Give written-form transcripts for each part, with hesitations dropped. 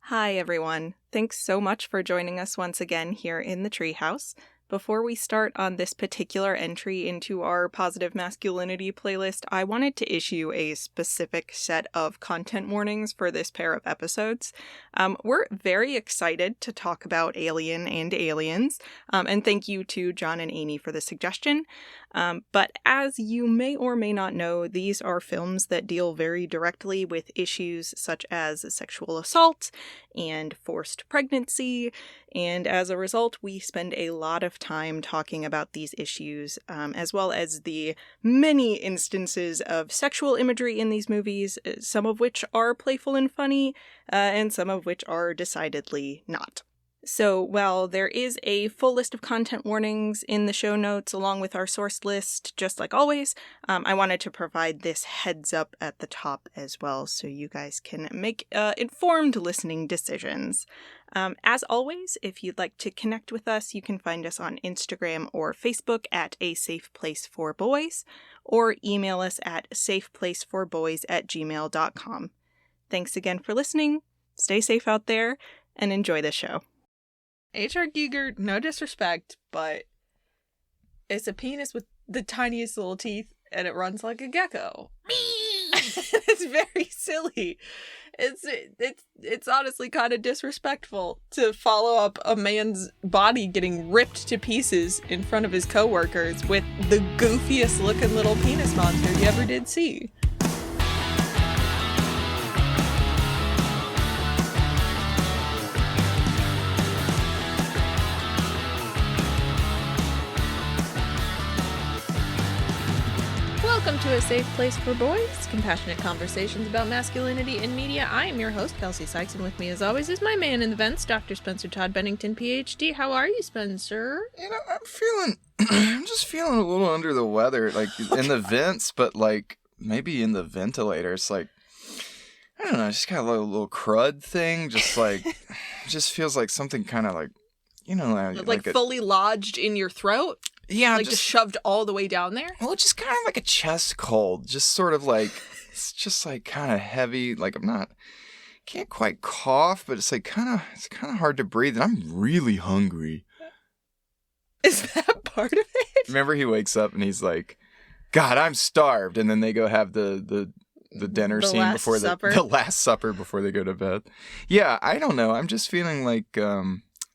Hi, everyone. Thanks so much for joining us once again here in the Treehouse. Before we start on this particular entry into our positive masculinity playlist, I wanted to issue a specific set of content warnings for this pair of episodes. We're very excited to talk about Alien and aliens, and thank you to John and Amy for the suggestion. But as you may or may not know, these are films that deal very directly with issues such as sexual assault and forced pregnancy, and as a result, we spend a lot of time talking about these issues, as well as the many instances of sexual imagery in these movies, some of which are playful and funny, and some of which are decidedly not. So while there is a full list of content warnings in the show notes along with our source list, just like always, I wanted to provide this heads up at the top as well so you guys can make informed listening decisions. As always, if you'd like to connect with us, you can find us on Instagram or Facebook at A Safe Place for Boys, or email us at safeplaceforboys@gmail.com. Thanks again for listening, stay safe out there, and enjoy the show. H.R. Giger, no disrespect, but it's a penis with the tiniest little teeth, and it runs like a gecko. It's very silly. It's honestly kind of disrespectful to follow up a man's body getting ripped to pieces in front of his coworkers with the goofiest looking little penis monster you ever did see. Welcome to A Safe Place for Boys, compassionate conversations about masculinity in media. I am your host, Kelcee Sykes, and with me as always is my man in the vents, Dr. Spencer Todd Bennington, PhD. How are you, Spencer? You know, I'm just feeling a little under the weather, like in the vents, but like maybe in the ventilator. It's like, I don't know, just got a little crud thing, just like, just feels like something kind of like, you know, like fully lodged in your throat? Yeah. Like just shoved all the way down there? Well, just kind of like a chest cold. Just sort of like, it's just like kind of heavy. Like can't quite cough, but it's like it's kind of hard to breathe. And I'm really hungry. Is that part of it? Remember he wakes up and he's like, God, I'm starved. And then they go have the dinner scene before the last supper before they go to bed. Yeah, I don't know. I'm just feeling like,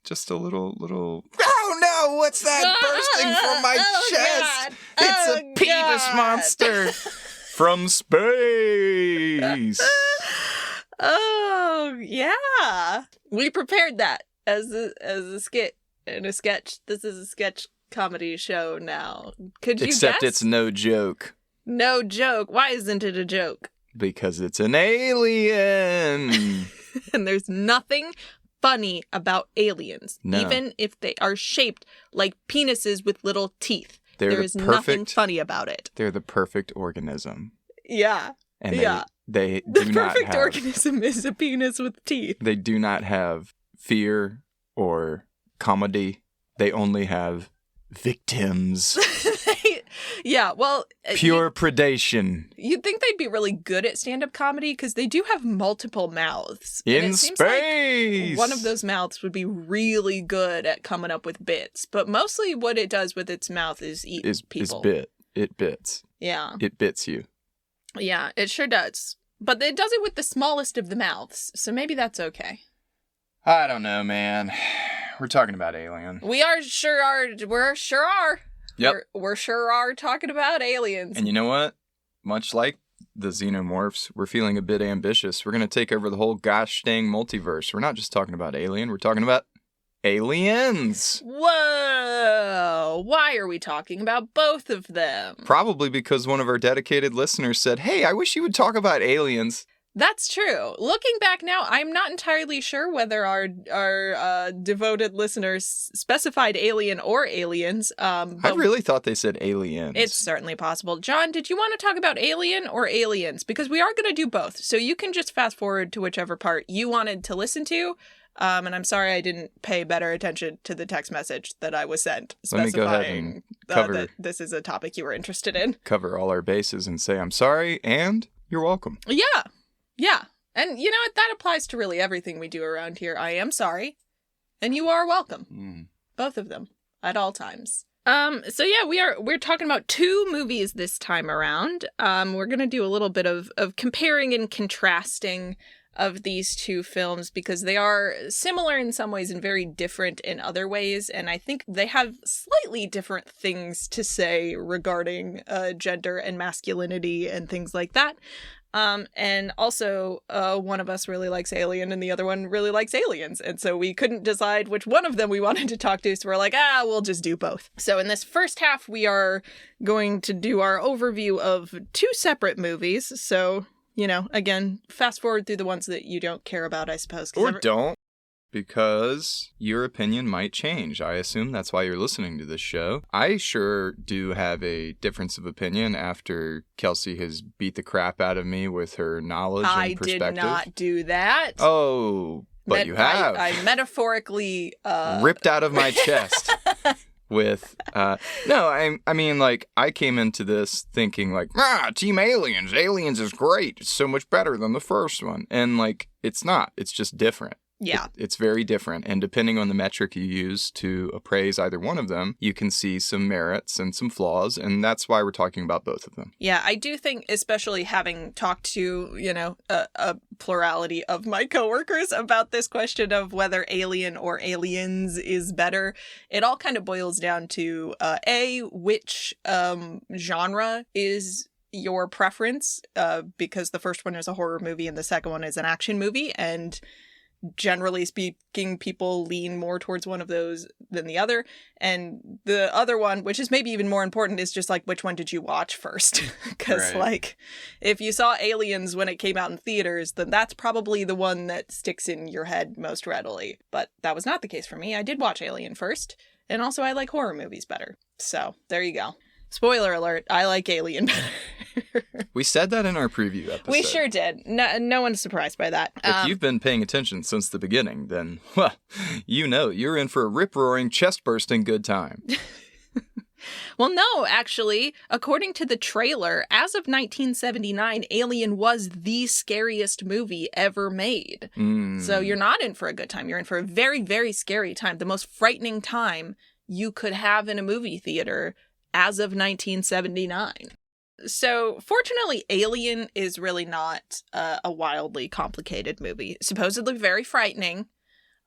just a little. Oh no! What's that bursting from my chest? God. It's a penis monster from space. Oh yeah, we prepared that as a skit and a sketch. This is a sketch comedy show now. Could you Except guess? It's no joke. No joke. Why isn't it a joke? Because it's an alien. And there's nothing funny about aliens, no. Even if they are shaped like penises with little teeth. There is nothing funny about it. They're the perfect organism. Yeah. And they the do not perfect have, organism is a penis with teeth. They do not have fear or comedy. They only have victims. Yeah, well... Pure predation. You'd think they'd be really good at stand-up comedy because they do have multiple mouths. In and it seems space! Like one of those mouths would be really good at coming up with bits. But mostly what it does with its mouth is eat people. It bits. Yeah. It bits you. Yeah, it sure does. But it does it with the smallest of the mouths, so maybe that's okay. I don't know, man. We're talking about Alien. We sure are. Yep. We're sure are talking about aliens. And you know what? Much like the xenomorphs, we're feeling a bit ambitious. We're going to take over the whole gosh dang multiverse. We're not just talking about Alien, we're talking about aliens. Whoa! Why are we talking about both of them? Probably because one of our dedicated listeners said, hey, I wish you would talk about aliens. That's true. Looking back now, I'm not entirely sure whether our devoted listeners specified alien or aliens. I really thought they said aliens. It's certainly possible. John, did you want to talk about alien or aliens? Because we are going to do both. So you can just fast forward to whichever part you wanted to listen to. And I'm sorry I didn't pay better attention to the text message that I was sent Let me go ahead and cover that this is a topic you were interested in. Cover all our bases and say I'm sorry and you're welcome. Yeah. And you know what? That applies to really everything we do around here. I am sorry. And you are welcome. Both of them. At all times. So yeah, we're talking about 2 movies this time around. We're gonna do a little bit of comparing and contrasting of these 2 films because they are similar in some ways and very different in other ways, and I think they have slightly different things to say regarding gender and masculinity and things like that. And also, one of us really likes Alien and the other one really likes Aliens. And so we couldn't decide which one of them we wanted to talk to. So we're like, we'll just do both. So in this first half, we are going to do our overview of 2 separate movies. So, you know, again, fast forward through the ones that you don't care about, I suppose. Or don't. Because your opinion might change. I assume that's why you're listening to this show. I sure do have a difference of opinion after Kelcee has beat the crap out of me with her knowledge and perspective. I did not do that. Oh, but you have. I metaphorically... ripped out of my chest with... No, I mean, like, I came into this thinking, like, Team Aliens. Aliens is great. It's so much better than the first one. And, like, it's not. It's just different. Yeah. It's very different. And depending on the metric you use to appraise either one of them, you can see some merits and some flaws. And that's why we're talking about both of them. Yeah, I do think, especially having talked to, you know, a plurality of my coworkers about this question of whether Alien or Aliens is better, it all kind of boils down to, which genre is your preference? Because the first one is a horror movie and the second one is an action movie. And generally speaking, people lean more towards one of those than the other. And the other one, which is maybe even more important, is just like, which one did you watch first? Because like, if you saw Aliens when it came out in theaters, then that's probably the one that sticks in your head most readily. But that was not the case for me. I did watch Alien first. And also I like horror movies better. So there you go. Spoiler alert, I like Alien better. We said that in our preview episode. We sure did. No one's surprised by that. If you've been paying attention since the beginning, then, well, you know you're in for a rip-roaring, chest-bursting good time. Well, no, actually, according to the trailer, as of 1979, Alien was the scariest movie ever made. So you're not in for a good time. You're in for a very, very scary time. The most frightening time you could have in a movie theater as of 1979. So, fortunately, Alien is really not a wildly complicated movie. Supposedly very frightening.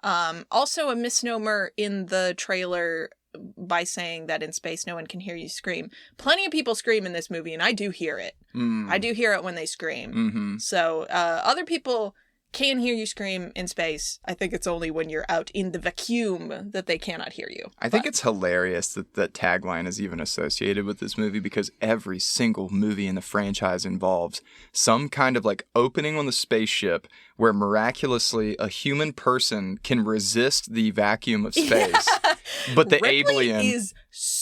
Also a misnomer in the trailer by saying that in space no one can hear you scream. Plenty of people scream in this movie, and I do hear it. I do hear it when they scream. So, other people can hear you scream in space. I think it's only when you're out in the vacuum that they cannot hear you. I think it's hilarious that that tagline is even associated with this movie because every single movie in the franchise involves some kind of like opening on the spaceship where miraculously a human person can resist the vacuum of space. But the Ripley alien is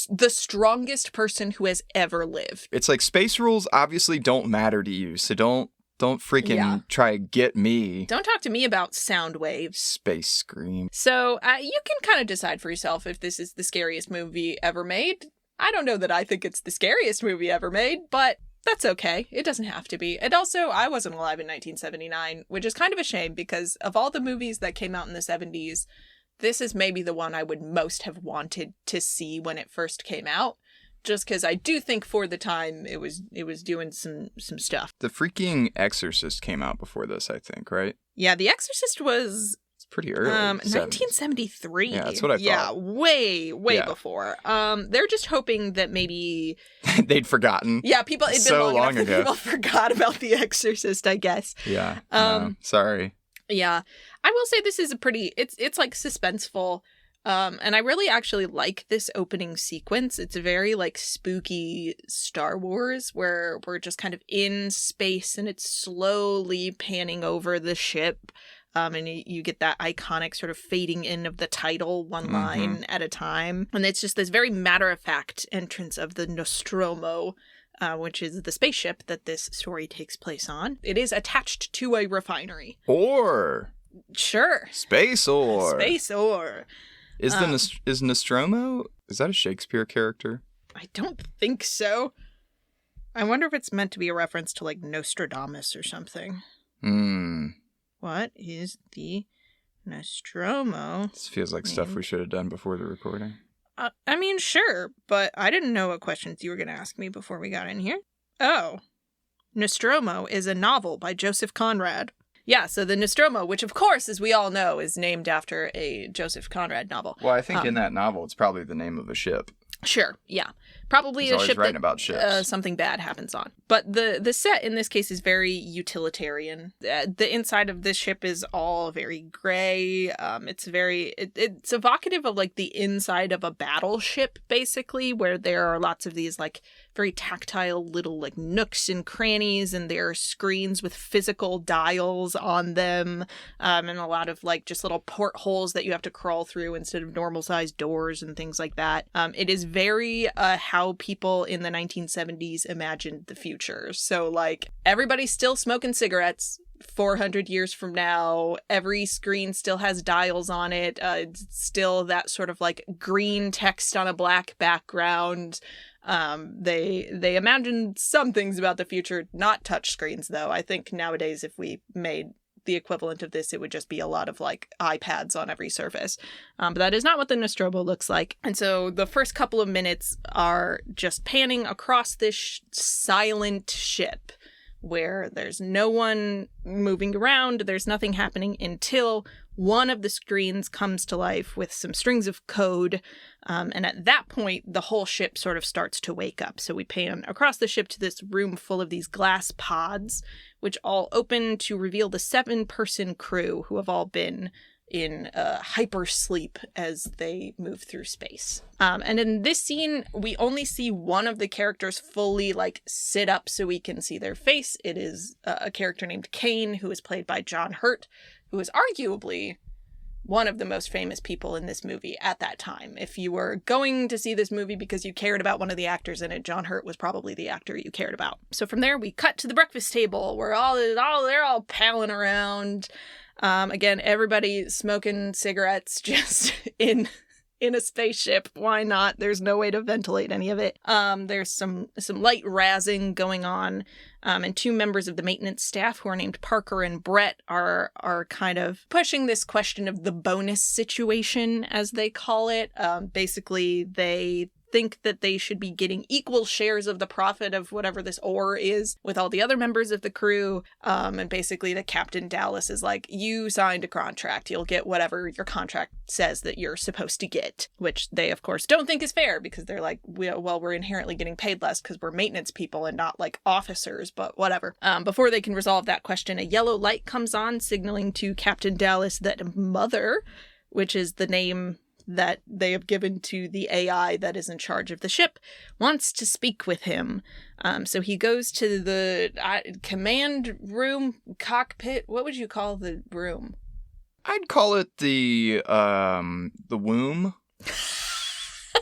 the strongest person who has ever lived. It's like space rules obviously don't matter to you, so don't freaking try to get me. Don't talk to me about sound waves. Space scream. So you can kind of decide for yourself if this is the scariest movie ever made. I don't know that I think it's the scariest movie ever made, but that's okay. It doesn't have to be. And also, I wasn't alive in 1979, which is kind of a shame because of all the movies that came out in the 70s, this is maybe the one I would most have wanted to see when it first came out. Just because I do think for the time it was doing some stuff. The freaking Exorcist came out before this, I think, right? Yeah, The Exorcist was... It's pretty early. 1973. Yeah, that's what I thought. Yeah, way before. They're just hoping that maybe... They'd forgotten. Yeah, people... It'd been so long enough ago. People forgot about The Exorcist, I guess. Yeah. No, sorry. Yeah. I will say this is a pretty... It's like suspenseful. And I really actually like this opening sequence. It's very like spooky Star Wars where we're just kind of in space and it's slowly panning over the ship. And you get that iconic sort of fading in of the title one line at a time. And it's just this very matter-of-fact entrance of the Nostromo, which is the spaceship that this story takes place on. It is attached to a refinery. Or. Sure. Space ore. Space ore. Is Nostromo, is that a Shakespeare character? I don't think so. I wonder if it's meant to be a reference to like Nostradamus or something. What is the Nostromo? This feels like stuff we should have done before the recording. I mean, sure, but I didn't know what questions you were going to ask me before we got in here. Oh. Nostromo is a novel by Joseph Conrad. Yeah, so the Nostromo, which of course, as we all know, is named after a Joseph Conrad novel. Well, I think in that novel, it's probably the name of a ship. Sure, yeah. Probably He's a ship that about ships. Something bad happens on. But the set in this case is very utilitarian. The inside of this ship is all very gray. It's evocative of like the inside of a battleship, basically, where there are lots of these like very tactile little like nooks and crannies, and there are screens with physical dials on them, and a lot of like just little portholes that you have to crawl through instead of normal sized doors and things like that. It is very how people in the 1970s imagined the future. So like everybody's still smoking cigarettes 400 years from now. Every screen still has dials on it. It's still that sort of like green text on a black background. They imagined some things about the future, not touch screens though. I think nowadays if we made the equivalent of this, it would just be a lot of like iPads on every surface. But that is not what the Nostromo looks like. And so the first couple of minutes are just panning across this silent ship where there's no one moving around, there's nothing happening until one of the screens comes to life with some strings of code. And at that point, the whole ship sort of starts to wake up. So we pan across the ship to this room full of these glass pods, which all open to reveal the 7-person crew who have all been in hypersleep as they move through space. And in this scene, we only see one of the characters fully like sit up so we can see their face. It is a character named Kane, who is played by John Hurt, who is arguably one of the most famous people in this movie at that time. If you were going to see this movie because you cared about one of the actors in it, John Hurt was probably the actor you cared about. So from there, we cut to the breakfast table where they're all palling around. Again, everybody smoking cigarettes just in a spaceship. Why not? There's no way to ventilate any of it. There's some light razzing going on. And 2 members of the maintenance staff who are named Parker and Brett are kind of pushing this question of the bonus situation, as they call it. Basically, they think that they should be getting equal shares of the profit of whatever this ore is with all the other members of the crew. And basically the Captain Dallas is like, you signed a contract. You'll get whatever your contract says that you're supposed to get, which they, of course, don't think is fair because they're like, we're inherently getting paid less because we're maintenance people and not like officers, but whatever. Before they can resolve that question, a yellow light comes on, signaling to Captain Dallas that Mother, which is the name that they have given to the AI that is in charge of the ship, wants to speak with him. So he goes to the command room, cockpit. What would you call the room? I'd call it the womb.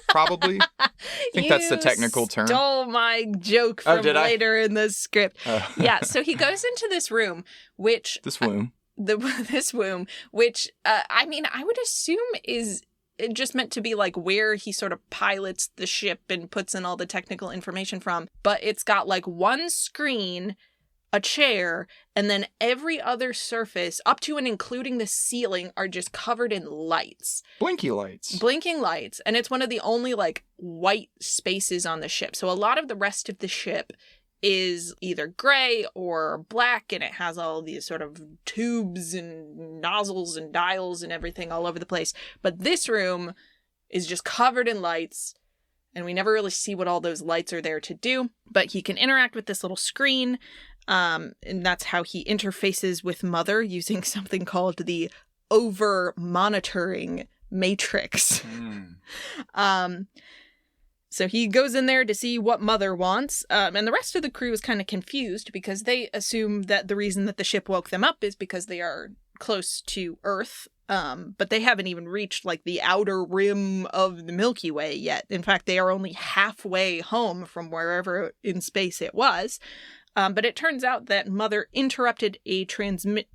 Probably. I think that's the technical term. Stole my joke from later in the script. Yeah, so he goes into this room, which... This womb. This womb, which, I mean, I would assume is... It just meant to be like where he sort of pilots the ship and puts in all the technical information from. But it's got like one screen, a chair, and then every other surface up to and including the ceiling are just covered in lights. Blinking lights. And it's one of the only like white spaces on the ship. So a lot of the rest of the ship is either gray or black, and it has all these sort of tubes and nozzles and dials and everything all over the place. But this room is just covered in lights, and we never really see what all those lights are there to do. But he can interact with this little screen, and that's how he interfaces with Mother using something called the over-monitoring matrix. So he goes in there to see what Mother wants, and the rest of the crew is kind of confused because they assume that the reason that the ship woke them up is because they are close to Earth, but they haven't even reached, like, the outer rim of the Milky Way yet. In fact, they are only halfway home from wherever in space it was. But it turns out that Mother intercepted a transmission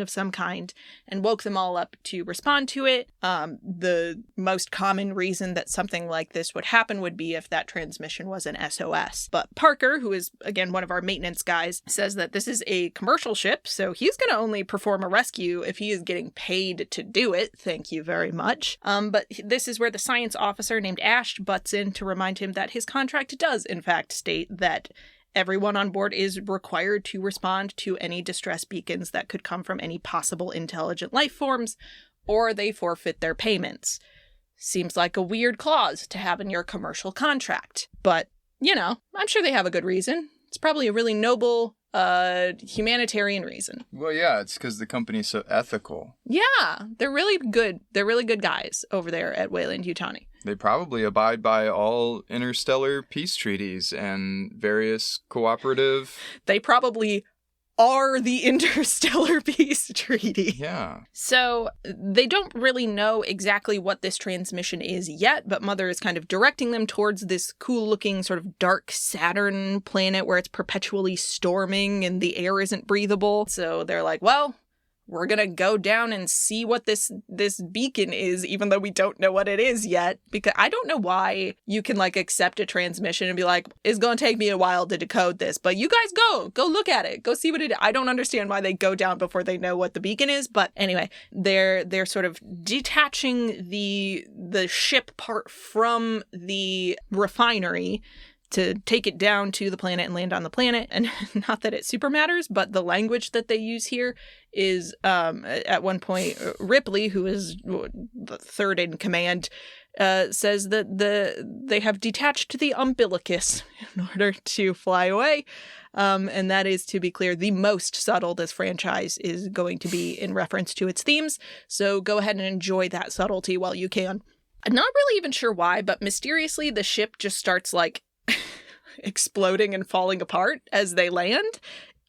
of some kind and woke them all up to respond to it. The most common reason that something like this would happen would be if that transmission was an SOS. But Parker, who is, again, one of our maintenance guys, says that this is a commercial ship, so he's going to only perform a rescue if he is getting paid to do it. Thank you very much. But this is where the science officer named Ash butts in to remind him that his contract does, in fact, state that everyone on board is required to respond to any distress beacons that could come from any possible intelligent life forms, or they forfeit their payments. Seems like a weird clause to have in your commercial contract. But, you know, I'm sure they have a good reason. It's probably a really noble, humanitarian reason. Well, yeah, it's because the company's so ethical. Yeah, they're really good. They're really good guys over there at Weyland-Yutani. They probably abide by all interstellar peace treaties and various cooperative... They probably are the interstellar peace treaty. Yeah. So they don't really know exactly what this transmission is yet, but Mother is kind of directing them towards this cool-looking sort of dark Saturn planet where it's perpetually storming and the air isn't breathable. So they're like, well, we're going to go down and see what this beacon is, even though we don't know what it is yet. Because I don't know why you can, like, accept a transmission and be like, it's going to take me a while to decode this. But you guys go look at it. Go see what it is. I don't understand why they go down before they know what the beacon is. But anyway, they're sort of detaching the ship part from the refinery to take it down to the planet and land on the planet. And not that it super matters, but the language that they use here is, at one point, Ripley, who is the third in command, says that they have detached the umbilicus in order to fly away. And that is, to be clear, the most subtle this franchise is going to be in reference to its themes. So go ahead and enjoy that subtlety while you can. I'm not really even sure why, but mysteriously the ship just starts, like, exploding and falling apart as they land.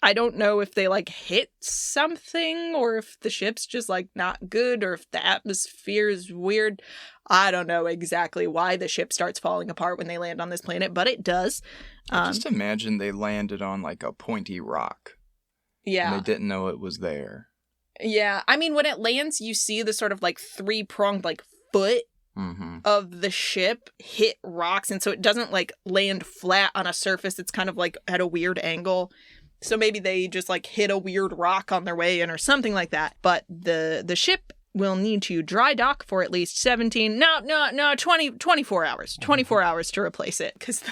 I don't know if they, like, hit something or if the ship's just, like, not good or if the atmosphere is weird. I don't know exactly why the ship starts falling apart when they land on this planet, but it does. Just imagine they landed on, like, a pointy rock. Yeah. And they didn't know it was there. Yeah. I mean, when it lands, you see the sort of, like, three-pronged, like, foot of the ship hit rocks, and so it doesn't, like, land flat on a surface. It's kind of, like, at a weird angle. So maybe they just, like, hit a weird rock on their way in or something like that. But the ship will need to dry dock for at least 24 hours. 24 hours to replace it, because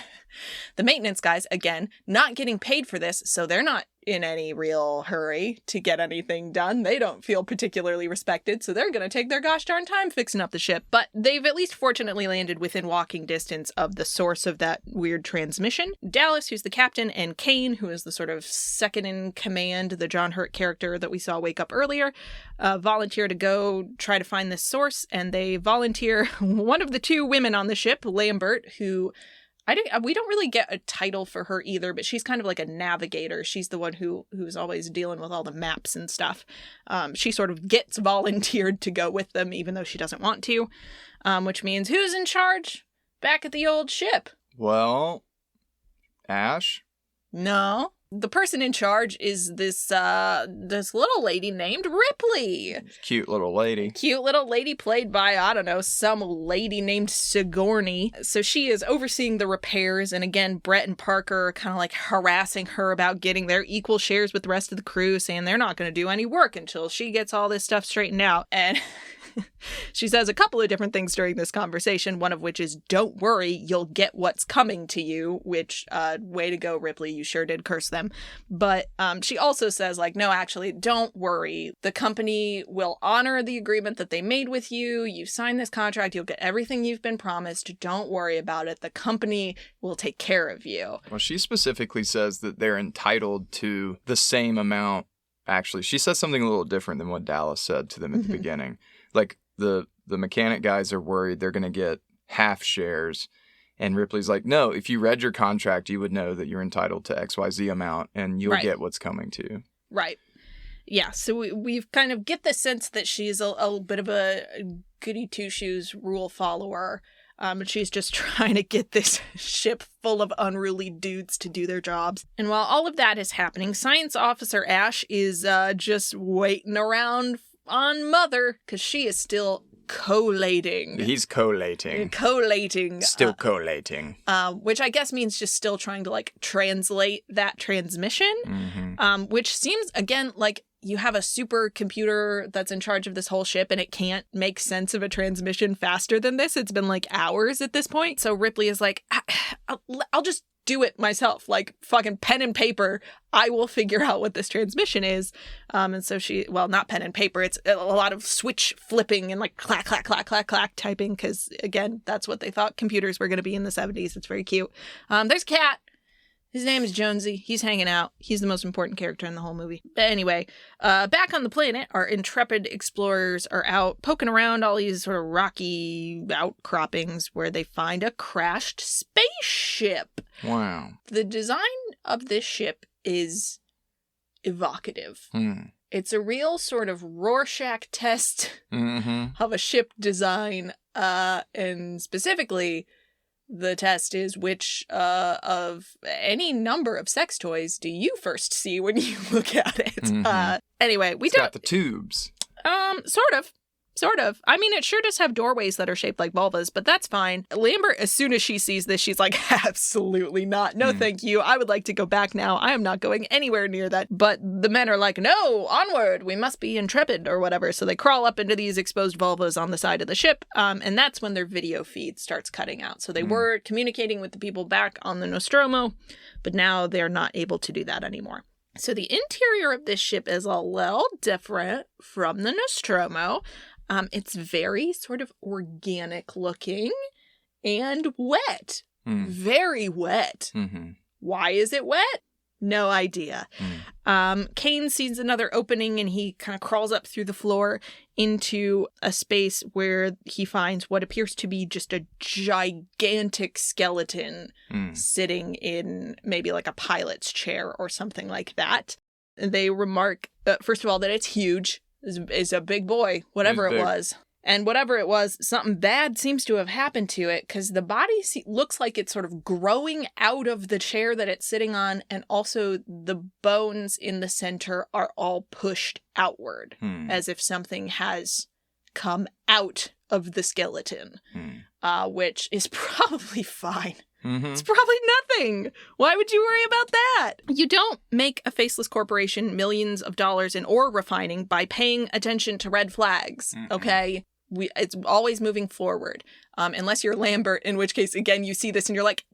the maintenance guys, again, not getting paid for this, so they're not in any real hurry to get anything done. They don't feel particularly respected, so they're going to take their gosh darn time fixing up the ship. But they've at least fortunately landed within walking distance of the source of that weird transmission. Dallas, who's the captain, and Kane, who is the sort of second in command, the John Hurt character that we saw wake up earlier, volunteer to go try to find this source, and they volunteer one of the two women on the ship, Lambert, who... we don't really get a title for her either, but she's kind of like a navigator. She's the one who's always dealing with all the maps and stuff. She sort of gets volunteered to go with them, even though she doesn't want to, which means who's in charge back at the old ship? Well, Ash? No. The person in charge is this little lady named Ripley. Cute little lady. Cute little lady played by, I don't know, some lady named Sigourney. So she is overseeing the repairs, and again, Brett and Parker are kind of like harassing her about getting their equal shares with the rest of the crew, saying they're not going to do any work until she gets all this stuff straightened out. And she says a couple of different things during this conversation, one of which is, don't worry, you'll get what's coming to you, which, way to go, Ripley, you sure did curse them. But she also says, like, no, actually, don't worry. The company will honor the agreement that they made with you. You signed this contract. You'll get everything you've been promised. Don't worry about it. The company will take care of you. Well, she specifically says that they're entitled to the same amount. Actually, she says something a little different than what Dallas said to them at the beginning. Like, the mechanic guys are worried they're going to get half shares. And Ripley's like, no, if you read your contract, you would know that you're entitled to XYZ amount and you'll get what's coming to you. Right. Yeah, so we've kind of get the sense that she's a bit of a goody two-shoes rule follower. She's just trying to get this ship full of unruly dudes to do their jobs. And while all of that is happening, Science Officer Ash is just waiting around on Mother, because she is still collating. He's collating. Collating. Still collating. Which I guess means just still trying to, like, translate that transmission. Mm-hmm. Which seems, again, like you have a supercomputer that's in charge of this whole ship and it can't make sense of a transmission faster than this. It's been, like, hours at this point. So Ripley is like, I'll just do it myself. Like, fucking pen and paper. I will figure out what this transmission is. And so not pen and paper. It's a lot of switch flipping and, like, clack, clack, clack, clack, clack typing. Because, again, that's what they thought computers were going to be in the 70s. It's very cute. There's a cat. His name is Jonesy. He's hanging out. He's the most important character in the whole movie. But anyway, back on the planet, our intrepid explorers are out poking around all these sort of rocky outcroppings where they find a crashed spaceship. Wow. The design of this ship is evocative. It's a real sort of Rorschach test of a ship design, and specifically, the test is which of any number of sex toys do you first see when you look at it? Anyway, It's got the tubes. Sort of. I mean, it sure does have doorways that are shaped like vulvas, but that's fine. Lambert, as soon as she sees this, she's like, absolutely not. No, thank you. I would like to go back now. I am not going anywhere near that. But the men are like, no, onward. We must be intrepid or whatever. So they crawl up into these exposed vulvas on the side of the ship. And that's when their video feed starts cutting out. So they were communicating with the people back on the Nostromo, but now they're not able to do that anymore. So the interior of this ship is a little different from the Nostromo. It's very sort of organic looking and wet. Very wet. Why is it wet? No idea. Kane sees another opening and he kind of crawls up through the floor into a space where he finds what appears to be just a gigantic skeleton sitting in maybe like a pilot's chair or something like that. They remark, first of all, that it's huge. Is a big boy, whatever it was. And whatever it was, something bad seems to have happened to it because the body looks like it's sort of growing out of the chair that it's sitting on, and also the bones in the center are all pushed outward as if something has come out of the skeleton, which is probably fine. It's probably nothing. Why would you worry about that? You don't make a faceless corporation millions of dollars in ore refining by paying attention to red flags, okay? It's always moving forward. Unless you're Lambert, in which case, again, you see this and you're like,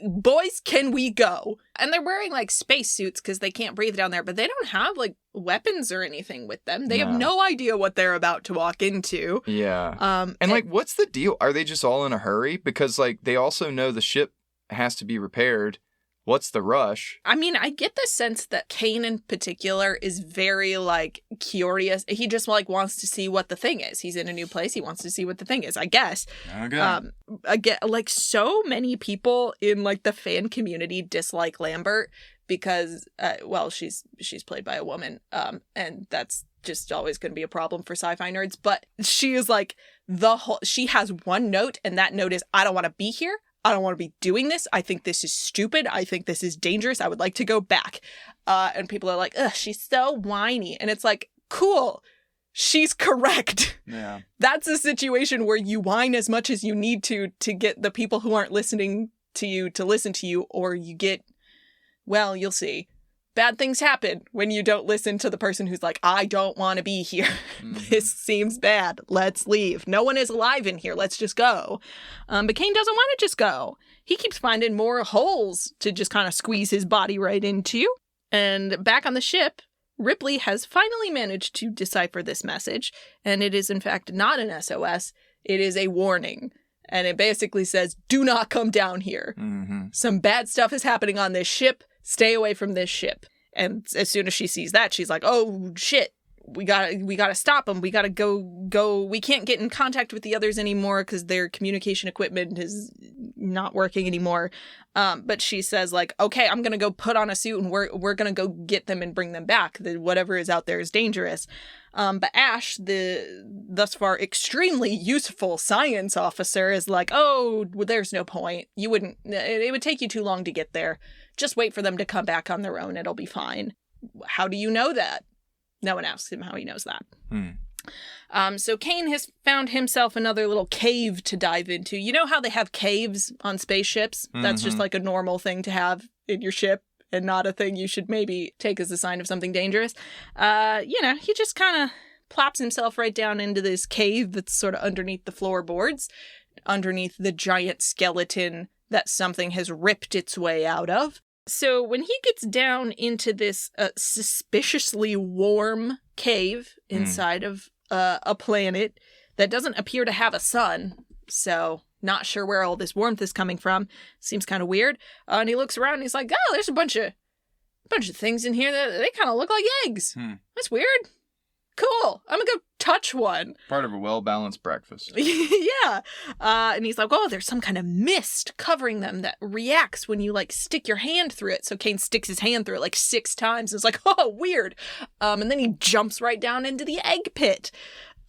boys, can we go? And they're wearing, like, spacesuits because they can't breathe down there, but they don't have, like, weapons or anything with them. They have no idea what they're about to walk into. Yeah. And, like, what's the deal? Are they just all in a hurry? Because, like, they also know the ship has to be repaired. What's the rush? I mean, I get the sense that Kane in particular is very, like, curious. He just, like, wants to see what the thing is. He's in a new place. He wants to see what the thing is, I guess. Okay. Again, like, so many people in, like, the fan community dislike Lambert because, well, she's played by a woman, and that's just always going to be a problem for sci-fi nerds. But she is, like, she has one note, and that note is, I don't want to be here. I don't want to be doing this. I think this is stupid. I think this is dangerous. I would like to go back. And people are like, ugh, she's so whiny. And it's like, cool. She's correct. Yeah. That's a situation where you whine as much as you need to get the people who aren't listening to you to listen to you, or you get, well, you'll see. Bad things happen when you don't listen to the person who's like, I don't want to be here. This seems bad. Let's leave. No one is alive in here. Let's just go. But Kane doesn't want to just go. He keeps finding more holes to just kind of squeeze his body right into. And back on the ship, Ripley has finally managed to decipher this message. And it is, in fact, not an SOS. It is a warning. And it basically says, do not come down here. Some bad stuff is happening on this ship. Stay away from this ship. And as soon as she sees that, she's like, oh, shit. We gotta stop them. We gotta go. We can't get in contact with the others anymore because their communication equipment has not working anymore. But she says, like, okay, I'm going to go put on a suit and we're going to go get them and bring them back. Whatever is out there is dangerous. But Ash, the thus far extremely useful science officer, is like, oh, well, there's no point. It would take you too long to get there. Just wait for them to come back on their own. It'll be fine. How do you know that? No one asks him how he knows that. So Kane has found himself another little cave to dive into. You know how they have caves on spaceships? That's just like a normal thing to have in your ship and not a thing you should maybe take as a sign of something dangerous. He just kind of plops himself right down into this cave that's sort of underneath the floorboards, underneath the giant skeleton that something has ripped its way out of. So when he gets down into this suspiciously warm cave inside of a planet that doesn't appear to have a sun, so not sure where all this warmth is coming from. Seems kind of weird. And he looks around and he's like, oh, there's a bunch of things in here that they kind of look like eggs. That's weird. Cool. I'm gonna go touch one. Part of a well-balanced breakfast. Yeah. And he's like, oh, there's some kind of mist covering them that reacts when you, like, stick your hand through it. So Kane sticks his hand through it, like, 6 times. It's like, oh, weird. And then he jumps right down into the egg pit.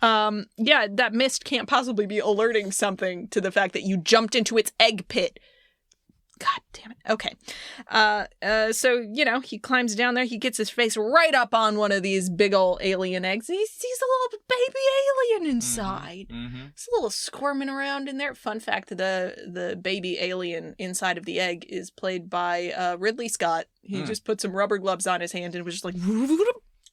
That mist can't possibly be alerting something to the fact that you jumped into its egg pit. God damn it. Okay. So, he climbs down there. He gets his face right up on one of these big old alien eggs. And he sees a little baby alien inside. It's a little squirming around in there. Fun fact, the baby alien inside of the egg is played by Ridley Scott. He just put some rubber gloves on his hand and was just like...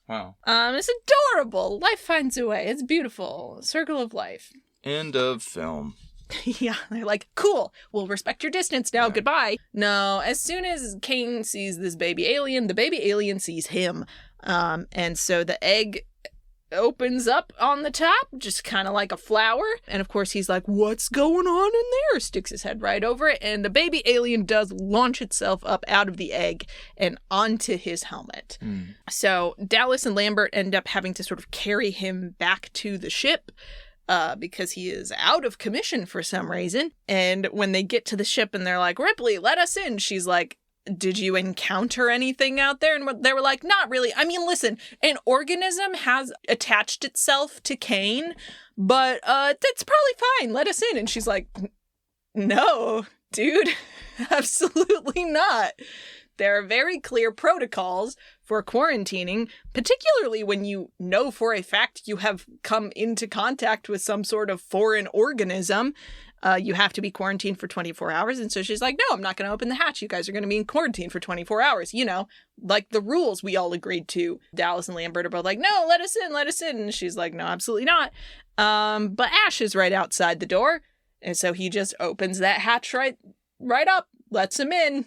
Wow. It's adorable. Life finds a way. It's beautiful. Circle of life. End of film. Yeah, they're like, cool, we'll respect your distance now, goodbye. No, as soon as Kane sees this baby alien, the baby alien sees him. And so the egg opens up on the top, just kind of like a flower. And of course he's like, what's going on in there? Sticks his head right over it. And the baby alien does launch itself up out of the egg and onto his helmet. So Dallas and Lambert end up having to sort of carry him back to the ship. Because he is out of commission for some reason. And when they get to the ship and they're like, Ripley, let us in. She's like, did you encounter anything out there? And they were like, not really. I mean, listen, an organism has attached itself to Kane, but that's probably fine. Let us in. And she's like, no, dude, absolutely not. There are very clear protocols for quarantining, particularly when you know for a fact you have come into contact with some sort of foreign organism. You have to be quarantined for 24 hours. And so she's like, no, I'm not going to open the hatch. You guys are going to be in quarantine for 24 hours. Like the rules we all agreed to. Dallas and Lambert are both like, no, let us in. And she's like, no, absolutely not. But Ash is right outside the door. And so he just opens that hatch right up, lets him in.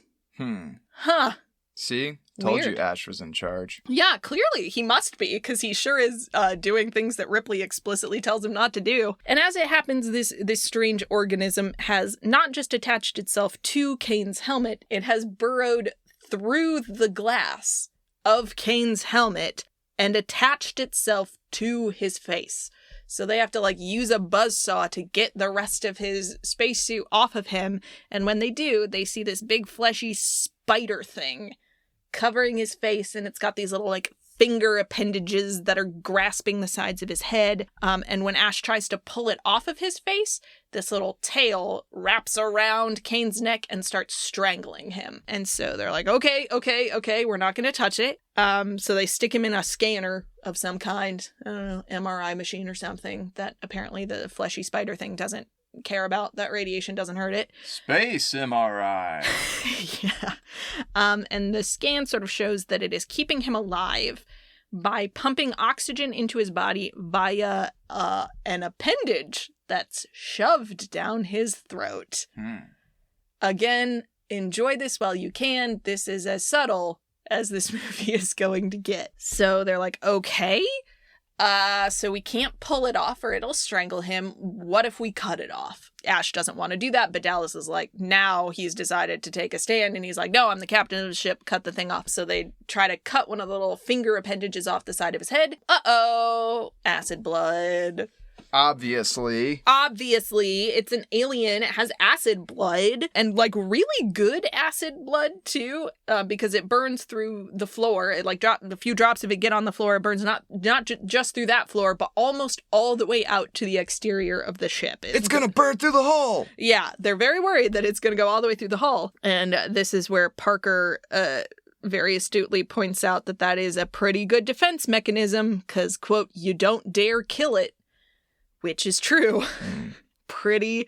Huh. See? Told Weird. you Ash was in charge. Yeah, clearly he must be, because he sure is doing things that Ripley explicitly tells him not to do. And as it happens, this strange organism has not just attached itself to Kane's helmet, it has burrowed through the glass of Kane's helmet and attached itself to his face. So they have to, use a buzzsaw to get the rest of his spacesuit off of him. And when they do, they see this big fleshy spider thing covering his face, and it's got these little finger appendages that are grasping the sides of his head. And when Ash tries to pull it off of his face, this little tail wraps around Kane's neck and starts strangling him. And so they're like, okay, we're not going to touch it. So they stick him in a scanner of some kind, I don't know, MRI machine or something that apparently the fleshy spider thing doesn't care about. That radiation doesn't hurt it. Space MRI. Yeah. And the scan sort of shows that it is keeping him alive by pumping oxygen into his body via an appendage that's shoved down his throat. Again, enjoy this while you can. This is as subtle as this movie is going to get. So they're like, okay, so we can't pull it off or it'll strangle him. What if we cut it off? Ash doesn't want to do that, but Dallas is like, now he's decided to take a stand, and he's like, no, I'm the captain of the ship, cut the thing off. So they try to cut one of the little finger appendages off the side of his head. Uh-oh, acid blood. Obviously, it's an alien. It has acid blood, and like really good acid blood too, because it burns through the floor. It like a few drops of it get on the floor. It burns not just through that floor, but almost all the way out to the exterior of the ship. It's gonna burn through the hull. Yeah, they're very worried that it's gonna go all the way through the hull, and this is where Parker very astutely points out that is a pretty good defense mechanism, because, quote, you don't dare kill it, which is true. Pretty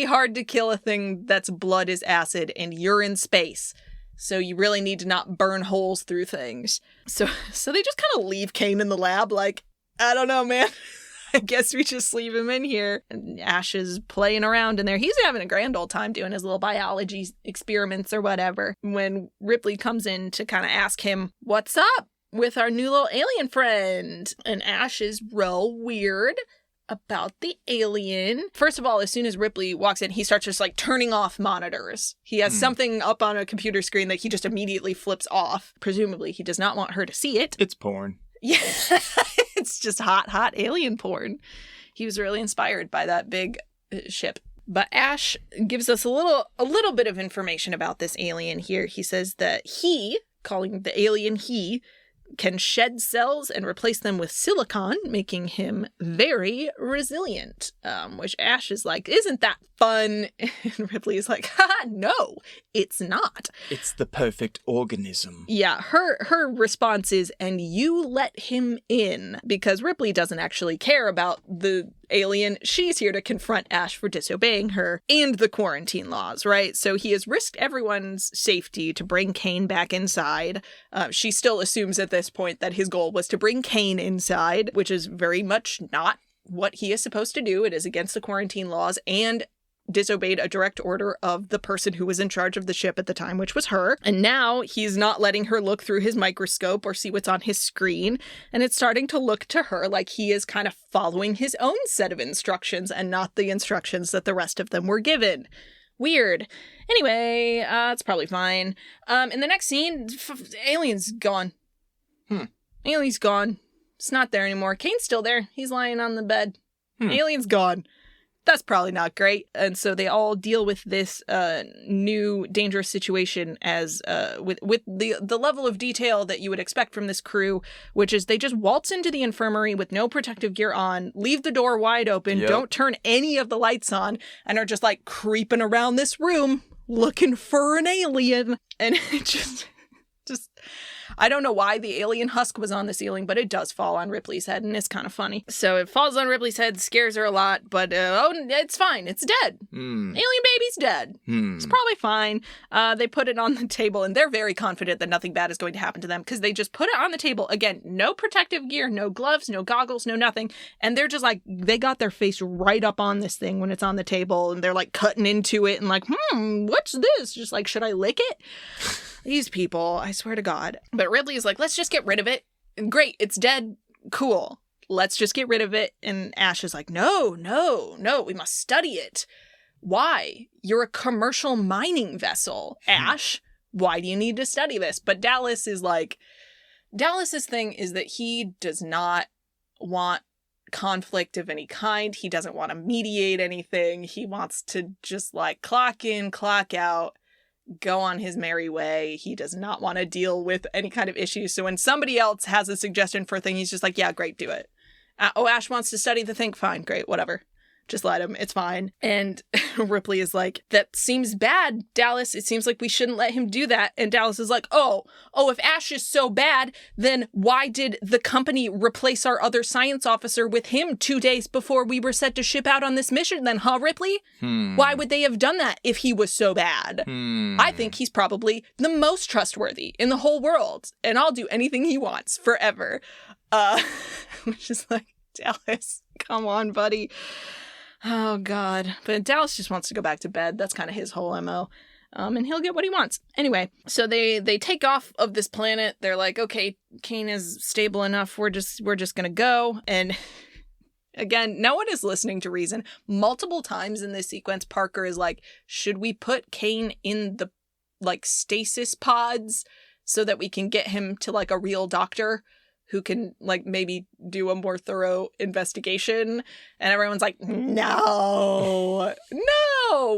hard to kill a thing that's blood is acid, and you're in space. So you really need to not burn holes through things. So they just kind of leave Kane in the lab like, I don't know, man. I guess we just leave him in here. And Ash is playing around in there. He's having a grand old time doing his little biology experiments or whatever. When Ripley comes in to kind of ask him, what's up with our new little alien friend? And Ash is real weird about the alien. First of all, as soon as Ripley walks in, he starts just like turning off monitors. He has something up on a computer screen that he just immediately flips off. Presumably, he does not want her to see it. It's porn. Yeah, it's just hot alien porn. He was really inspired by that big ship. But Ash gives us a little bit of information about this alien here. He says that calling the alien he, can shed cells and replace them with silicon, making him very resilient. Which Ash is like, isn't that fun? And Ripley is like, no, it's not. It's the perfect organism. Yeah, her response is, and you let him in, because Ripley doesn't actually care about the alien. She's here to confront Ash for disobeying her and the quarantine laws, right? So he has risked everyone's safety to bring Kane back inside. She still assumes at this point that his goal was to bring Kane inside, which is very much not what he is supposed to do. It is against the quarantine laws and disobeyed a direct order of the person who was in charge of the ship at the time, which was her. And now he's not letting her look through his microscope or see what's on his screen. And it's starting to look to her like he is kind of following his own set of instructions and not the instructions that the rest of them were given. Weird. Anyway, it's probably fine. In the next scene, alien's gone. Alien's gone. It's not there anymore. Kane's still there. He's lying on the bed. Alien's gone. That's probably not great. And so they all deal with this new dangerous situation as with the level of detail that you would expect from this crew, which is they just waltz into the infirmary with no protective gear on, leave the door wide open, don't turn any of the lights on, and are just like creeping around this room looking for an alien. And it just I don't know why the alien husk was on the ceiling, but it does fall on Ripley's head, and it's kind of funny. So it falls on Ripley's head, scares her a lot, but it's fine. It's dead. Alien baby's dead. It's probably fine. They put it on the table, and they're very confident that nothing bad is going to happen to them, because they just put it on the table. Again, no protective gear, no gloves, no goggles, no nothing. And they're just like, they got their face right up on this thing when it's on the table, and they're like cutting into it and like, what's this? Just like, should I lick it? These people, I swear to God. But Ridley is like, let's just get rid of it. Great, it's dead. Cool. Let's just get rid of it. And Ash is like, no, we must study it. Why? You're a commercial mining vessel, Ash. Why do you need to study this? But Dallas is like, Dallas's thing is that he does not want conflict of any kind. He doesn't want to mediate anything. He wants to just like clock in, clock out, go on his merry way. He does not want to deal with any kind of issues. So when somebody else has a suggestion for a thing, he's just like, yeah, great, do it. Ash wants to study the thing. Fine, great, whatever. Just let him. It's fine. And Ripley is like, that seems bad, Dallas. It seems like we shouldn't let him do that. And Dallas is like, oh, if Ash is so bad, then why did the company replace our other science officer with him 2 days before we were set to ship out on this mission then, huh, Ripley? Why would they have done that if he was so bad? I think he's probably the most trustworthy in the whole world, and I'll do anything he wants forever. Which is like, Dallas, come on, buddy. Oh, God. But Dallas just wants to go back to bed. That's kind of his whole MO. And he'll get what he wants. Anyway, so they take off of this planet. They're like, okay, Kane is stable enough. We're just going to go. And again, no one is listening to reason. Multiple times in this sequence, Parker is like, should we put Kane in the like stasis pods so that we can get him to like a real doctor who can, like, maybe do a more thorough investigation. And everyone's like, no,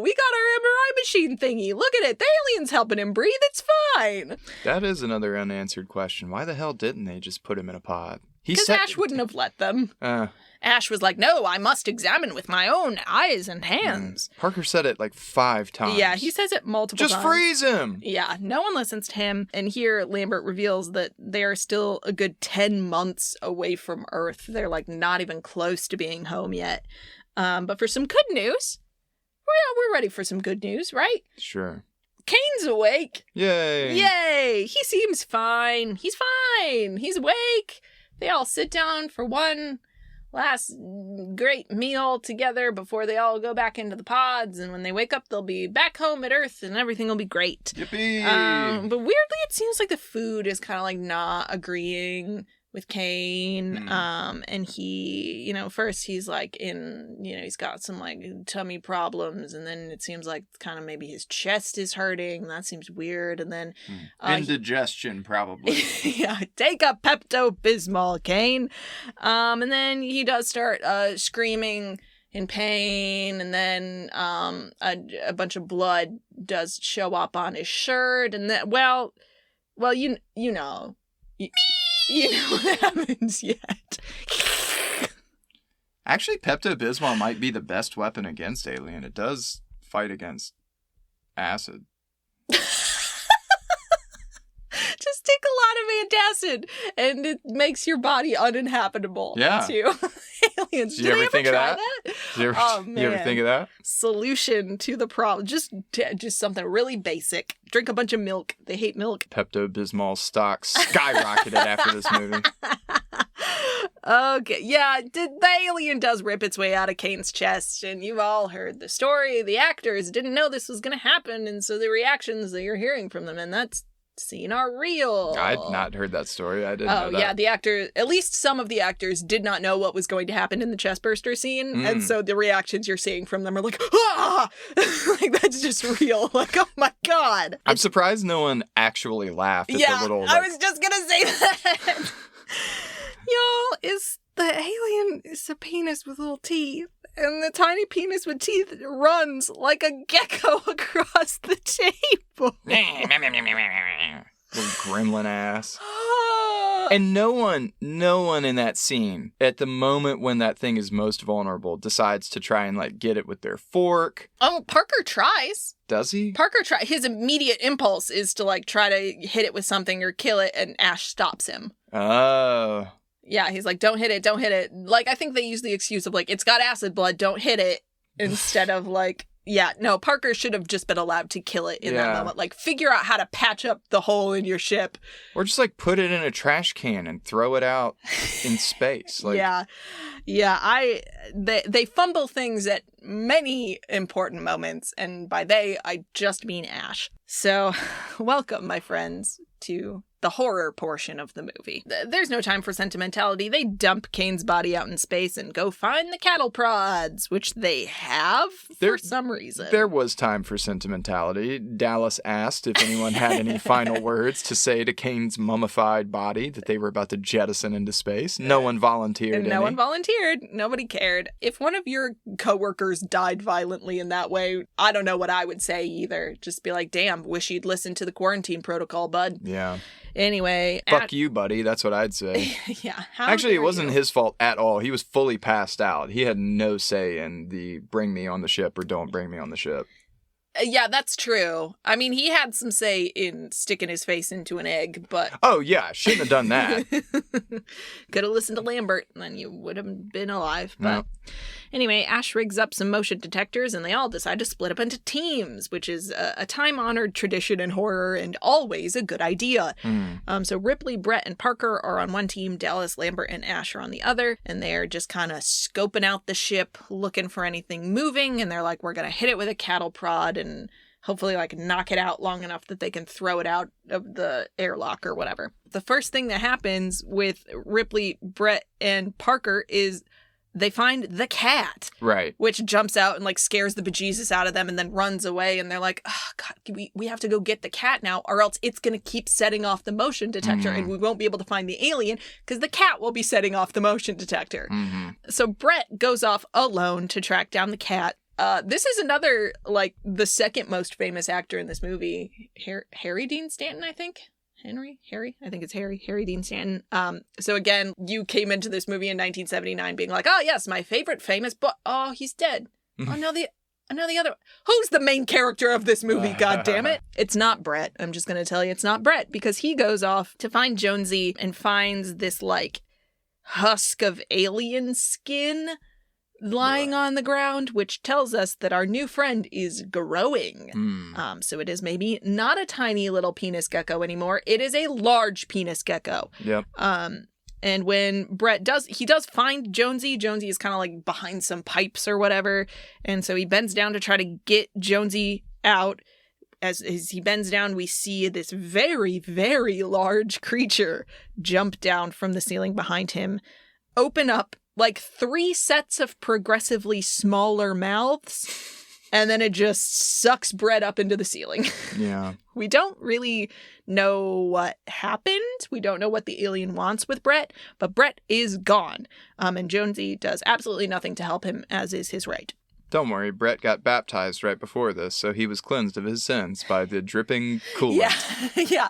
we got our MRI machine thingy. Look at it. The alien's helping him breathe. It's fine. That is another unanswered question. Why the hell didn't they just put him in a pod? Because Ash wouldn't have let them. Ash was like, no, I must examine with my own eyes and hands. Parker said it like 5 times. Yeah, he says it multiple times. Just freeze him! Yeah, no one listens to him. And here, Lambert reveals that they are still a good 10 months away from Earth. They're, like, not even close to being home yet. But for some good news, we're ready for some good news, right? Sure. Kane's awake. Yay! Yay! He seems fine. He's fine. He's awake. They all sit down for one last great meal together before they all go back into the pods, and when they wake up they'll be back home at Earth and everything will be great. Yippee! But weirdly it seems like the food is kind of like not agreeing with Kane. And he, you know, first he's like he's got some like tummy problems, and then it seems like kind of maybe his chest is hurting. That seems weird. And then indigestion probably. Yeah, take a Pepto-Bismol, Kane. And then he does start screaming in pain, and then a bunch of blood does show up on his shirt, and then well you know what happens yet. Actually, Pepto-Bismol might be the best weapon against Alien. It does fight against acid. Just take a lot of antacid, and it makes your body uninhabitable to aliens. Did you ever think of that? You ever think of that? Solution to the problem. Just something really basic. Drink a bunch of milk. They hate milk. Pepto-Bismol stock skyrocketed after this movie. Okay, yeah, the alien does rip its way out of Kane's chest, and you've all heard the story. The actors didn't know this was going to happen, and so the reactions that you're hearing from them, and that's seen are real. I'd not heard that story. I didn't know that. Yeah, the actor, at least some of the actors did not know what was going to happen in the chestburster scene, and so the reactions you're seeing from them are like, ah! Like, that's just real. Like, oh my god. I'm surprised no one actually laughed at the little... I was just gonna say that. Y'all, the alien is a penis with little teeth, and the tiny penis with teeth runs like a gecko across the table. Little gremlin ass. And no one in that scene, at the moment when that thing is most vulnerable, decides to try and, like, get it with their fork. Oh, Parker tries. Does he? His immediate impulse is to, like, try to hit it with something or kill it, and Ash stops him. Oh. Yeah, he's like, don't hit it. Like, I think they use the excuse of, like, it's got acid blood, don't hit it, instead of, like, yeah, no, Parker should have just been allowed to kill it in that moment. Like, figure out how to patch up the hole in your ship. Or just, like, put it in a trash can and throw it out in space. Like... Yeah, they fumble things at many important moments, and by they, I just mean Ash. So, welcome, my friends, to the horror portion of the movie. There's no time for sentimentality. They dump Kane's body out in space and go find the cattle prods, which they have for some reason. There was time for sentimentality. Dallas asked if anyone had any final words to say to Kane's mummified body that they were about to jettison into space. No one volunteered. No one volunteered. Nobody cared. If one of your coworkers died violently in that way, I don't know what I would say either. Just be like, damn, wish you'd listened to the quarantine protocol, bud. Yeah. Anyway. Fuck you, buddy. That's what I'd say. Yeah. Actually, it wasn't his fault at all. He was fully passed out. He had no say in the bring me on the ship or don't bring me on the ship. Yeah, that's true. I mean, he had some say in sticking his face into an egg, but... Oh, yeah. Shouldn't have done that. Could have listened to Lambert, and then you would have been alive. But anyway, Ash rigs up some motion detectors, and they all decide to split up into teams, which is a time-honored tradition in horror and always a good idea. So Ripley, Brett, and Parker are on one team. Dallas, Lambert, and Ash are on the other, and they're just kind of scoping out the ship, looking for anything moving, and they're like, we're going to hit it with a cattle prod, and hopefully, like, knock it out long enough that they can throw it out of the airlock or whatever. The first thing that happens with Ripley, Brett, and Parker is they find the cat. Right. Which jumps out and, like, scares the bejesus out of them and then runs away. And they're like, oh, God, we have to go get the cat now, or else it's going to keep setting off the motion detector and we won't be able to find the alien because the cat will be setting off the motion detector. So Brett goes off alone to track down the cat. This is another, like, the second most famous actor in this movie, Harry Dean Stanton, I think. Harry? I think it's Harry Dean Stanton. So again, you came into this movie in 1979 being like, oh yes, my favorite famous, but oh, he's dead. Oh no, the other, who's the main character of this movie? God damn it. It's not Brett. I'm just going to tell you it's not Brett, because he goes off to find Jonesy and finds this, like, husk of alien skin lying on the ground, which tells us that our new friend is growing. So it is maybe not a tiny little penis gecko anymore. It is a large penis gecko. Yep. And when Brett does find Jonesy is kind of like behind some pipes or whatever. And so he bends down to try to get Jonesy out. As he bends down, we see this very, very large creature jump down from the ceiling behind him, open up like 3 sets of progressively smaller mouths, and then it just sucks Brett up into the ceiling. Yeah. We don't really know what happened. We don't know what the alien wants with Brett, but Brett is gone. And Jonesy does absolutely nothing to help him, as is his right. Don't worry, Brett got baptized right before this, so he was cleansed of his sins by the dripping coolant. Yeah.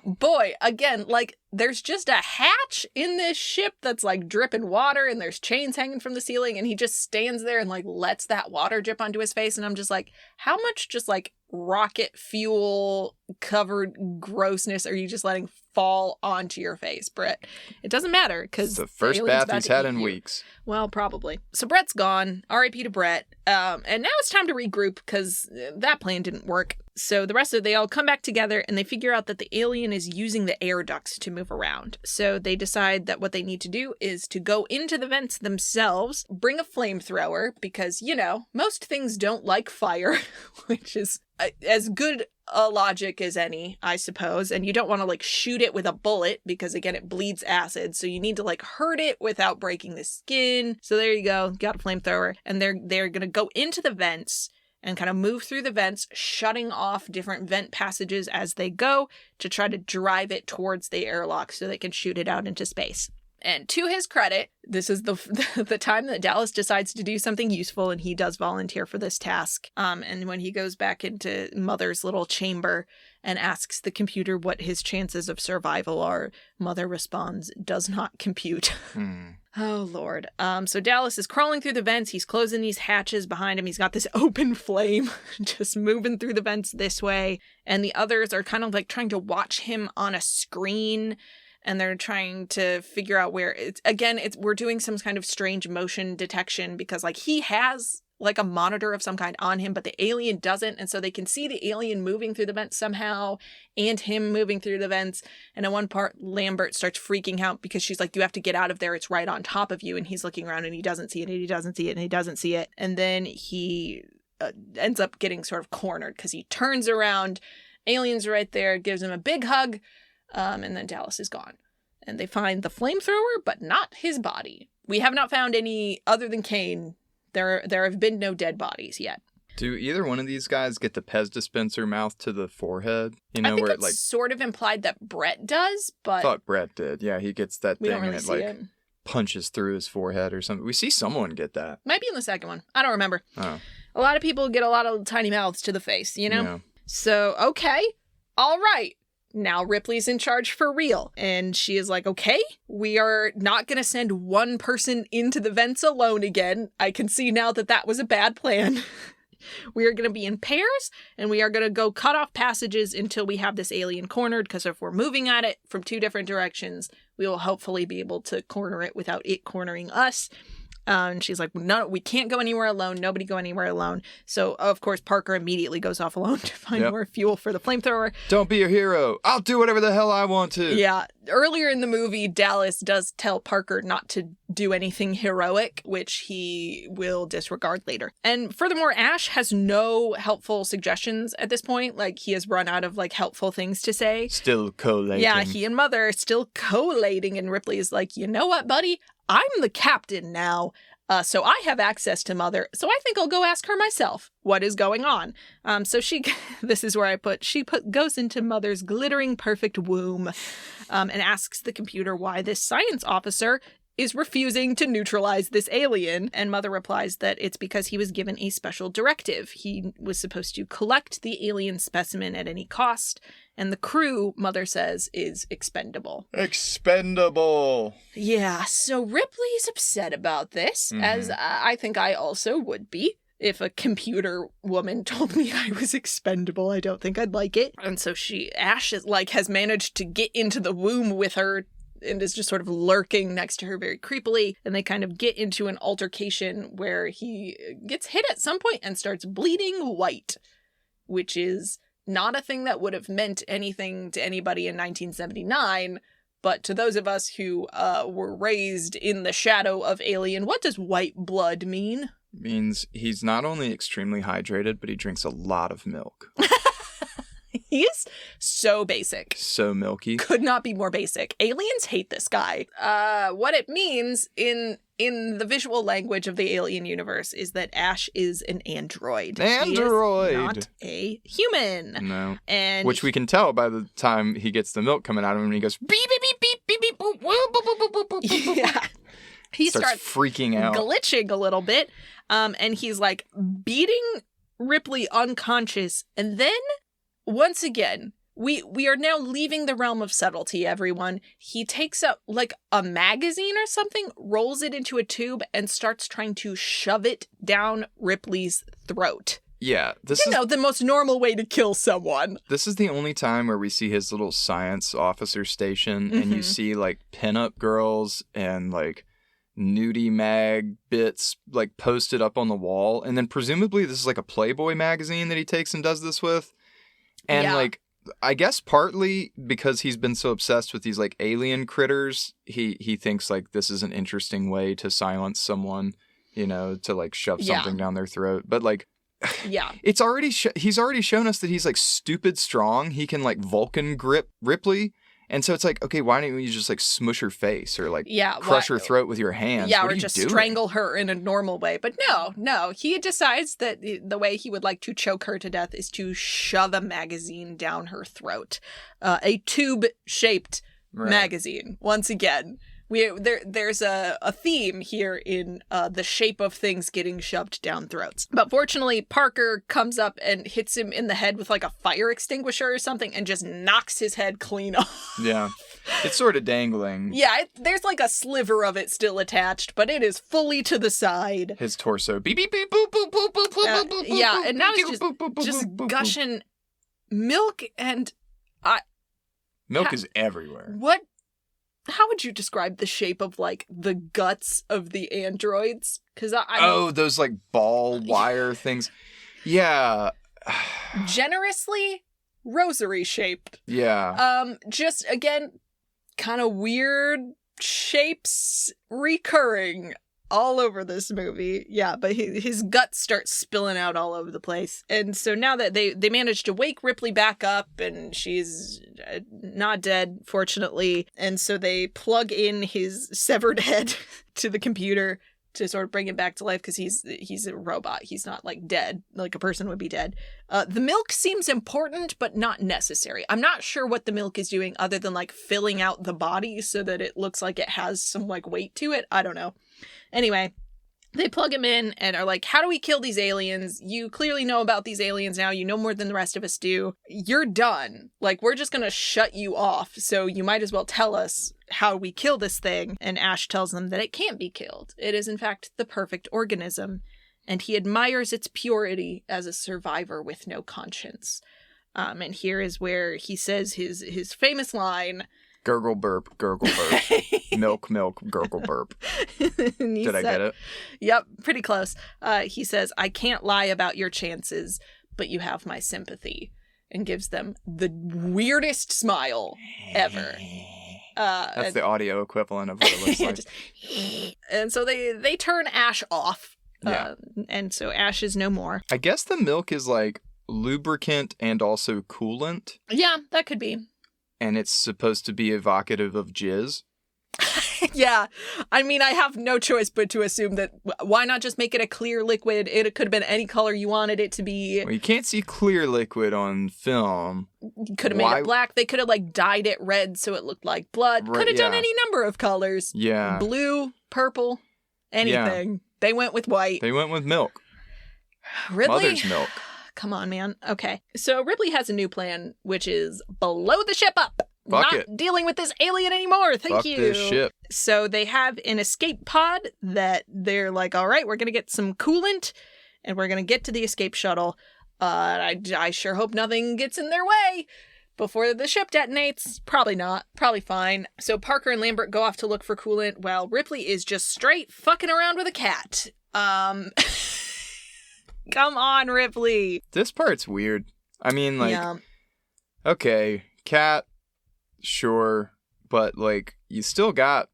Boy, again, like, there's just a hatch in this ship that's, like, dripping water, and there's chains hanging from the ceiling, and he just stands there and, like, lets that water drip onto his face, and I'm just like, how much just, like, rocket fuel covered grossness are you just letting fall onto your face, Brett? It doesn't matter, because it's the first bath he's had in weeks. Well, probably. So Brett's gone. R.I.P. to Brett. And now it's time to regroup, because that plan didn't work. So they all come back together, and they figure out that the alien is using the air ducts to move around. So they decide that what they need to do is to go into the vents themselves, bring a flamethrower, because, you know, most things don't like fire, which is as good a logic as any, I suppose. And you don't want to, like, shoot it with a bullet, because, again, it bleeds acid. So you need to, like, hurt it without breaking the skin. So there you go. Got a flamethrower. And they're going to go into the vents and kind of move through the vents, shutting off different vent passages as they go to try to drive it towards the airlock so they can shoot it out into space. And to his credit, this is the time that Dallas decides to do something useful, and he does volunteer for this task. And when he goes back into Mother's little chamber and asks the computer what his chances of survival are, Mother responds, does not compute. Oh, Lord. So Dallas is crawling through the vents. He's closing these hatches behind him. He's got this open flame just moving through the vents this way. And the others are kind of like trying to watch him on a screen. And they're trying to figure out where we're doing some kind of strange motion detection, because, like, he has, like, a monitor of some kind on him, but the alien doesn't. And so they can see the alien moving through the vents somehow, and him moving through the vents. And at one part, Lambert starts freaking out because she's like, you have to get out of there. It's right on top of you. And he's looking around and he doesn't see it, and he doesn't see it, and he doesn't see it. And then he ends up getting sort of cornered because he turns around. Alien's right there, gives him a big hug. And then Dallas is gone. And they find the flamethrower, but not his body. We have not found any other than Kane. There have been no dead bodies yet. Do either one of these guys get the Pez dispenser mouth to the forehead? You know, I think where it's sort of implied that Brett does, but I thought Brett did. Yeah, he gets that thing really and it punches through his forehead or something. We see someone get that. Might be in the second one. I don't remember. Oh. A lot of people get a lot of tiny mouths to the face, you know? Yeah. So, okay. All right. Now Ripley's in charge for real. And she is like, okay, we are not going to send one person into the vents alone again. I can see now that was a bad plan. We are going to be in pairs, and we are going to go cut off passages until we have this alien cornered, because if we're moving at it from 2 different directions, we will hopefully be able to corner it without it cornering us. And she's like, no, we can't go anywhere alone. Nobody go anywhere alone. So, of course, Parker immediately goes off alone to find more fuel for the flamethrower. Don't be a hero. I'll do whatever the hell I want to. Yeah. Earlier in the movie, Dallas does tell Parker not to do anything heroic, which he will disregard later. And furthermore, Ash has no helpful suggestions at this point. Like, he has run out of, like, helpful things to say. Still collating. Yeah, he and Mother are still collating, and Ripley is like, you know what, buddy? I'm the captain now. So I have access to Mother, so I think I'll go ask her myself what is going on. So this is where I put, goes into Mother's glittering perfect womb and asks the computer why this science officer is refusing to neutralize this alien. And Mother replies that it's because he was given a special directive. He was supposed to collect the alien specimen at any cost. And the crew, Mother says, is expendable. Expendable! Yeah, so Ripley's upset about this, as I think I also would be. If a computer woman told me I was expendable, I don't think I'd like it. And so Ash has managed to get into the womb with her and is just sort of lurking next to her very creepily. And they kind of get into an altercation where he gets hit at some point and starts bleeding white, which is not a thing that would have meant anything to anybody in 1979, but to those of us who were raised in the shadow of Alien, what does white blood mean? It means he's not only extremely hydrated, but he drinks a lot of milk. He's so basic. So milky. Could not be more basic. Aliens hate this guy. What it means in the visual language of the Alien universe is that Ash is an android. Android! He is not a human. No. And which we can tell by the time he gets the milk coming out of him and he goes beep, beep, beep, beep, beep, beep, boop, boop, boop, boop, boop, boop, boop. Yeah. He starts freaking out. Glitching a little bit. And he's like beating Ripley unconscious. And then, once again, we are now leaving the realm of subtlety, everyone. He takes up like a magazine or something, rolls it into a tube, and starts trying to shove it down Ripley's throat. Yeah, the most normal way to kill someone. This is the only time where we see his little science officer station, and you see like pinup girls and like nudie mag bits like posted up on the wall, and then presumably this is like a Playboy magazine that he takes and does this with. And like, I guess partly because he's been so obsessed with these like alien critters, he thinks like this is an interesting way to silence someone, to like shove something down their throat. But like, it's already he's already shown us that he's like stupid strong. He can like Vulcan grip Ripley. And so it's like, okay, why don't you just like smush her face or like crush her throat with your hands? Yeah, what or just strangle her in a normal way. But no, he decides that the way he would like to choke her to death is to shove a magazine down her throat. A tube-shaped magazine, once again. There's a theme here in the shape of things getting shoved down throats. But fortunately, Parker comes up and hits him in the head with like a fire extinguisher or something and just knocks his head clean off. Yeah. It's sort of dangling. Yeah, there's like a sliver of it still attached, but it is fully to the side. His torso. Beep, beep, beep, boop, boop, boop, boop, boop, boop, yeah, and now he's just gushing milk and... milk is everywhere. How would you describe the shape of, like, the guts of the androids? Because those, like, ball wire things. Yeah. Generously rosary-shaped. Yeah. Just, again, kind of weird shapes recurring all over this movie. Yeah, but his guts start spilling out all over the place. And so now that they managed to wake Ripley back up, and she's not dead, fortunately. And so they plug in his severed head to the computer to sort of bring him back to life, because he's a robot. He's not like dead, like a person would be dead. The milk seems important, but not necessary. I'm not sure what the milk is doing other than like filling out the body so that it looks like it has some like weight to it. I don't know. Anyway, they plug him in and are like, how do we kill these aliens? You clearly know about these aliens now. You know more than the rest of us do. You're done. Like, we're just going to shut you off. So you might as well tell us how we kill this thing. And Ash tells them that it can't be killed. It is, in fact, the perfect organism. And he admires its purity as a survivor with no conscience. And here is where he says his famous line... Gurgle burp, gurgle burp. Milk, milk, gurgle burp. Did I get it? Yep, pretty close. He says, I can't lie about your chances, but you have my sympathy. And gives them the weirdest smile ever. That's the audio equivalent of what it looks like. And so they turn Ash off. Yeah. And so Ash is no more. I guess the milk is like lubricant and also coolant. Yeah, that could be. And it's supposed to be evocative of jizz. Yeah. I mean, I have no choice but to assume that why not just make it a clear liquid? It could have been any color you wanted it to be. Well, you can't see clear liquid on film. You could have made it black. They could have, like, dyed it red so it looked like blood. Could have done any number of colors. Yeah. Blue, purple, anything. Yeah. They went with white. They went with milk. Ripley? Mother's milk. Come on, man. Okay. So Ripley has a new plan, which is blow the ship up. Fuck Not it. Dealing with this alien anymore. Thank you. Fuck this ship. So they have an escape pod that they're like, all right, we're going to get some coolant and we're going to get to the escape shuttle. I sure hope nothing gets in their way before the ship detonates. Probably not. Probably fine. So Parker and Lambert go off to look for coolant while Ripley is just straight fucking around with a cat. Come on, Ripley. This part's weird. I mean, like, okay, cat, sure, but, like, you still got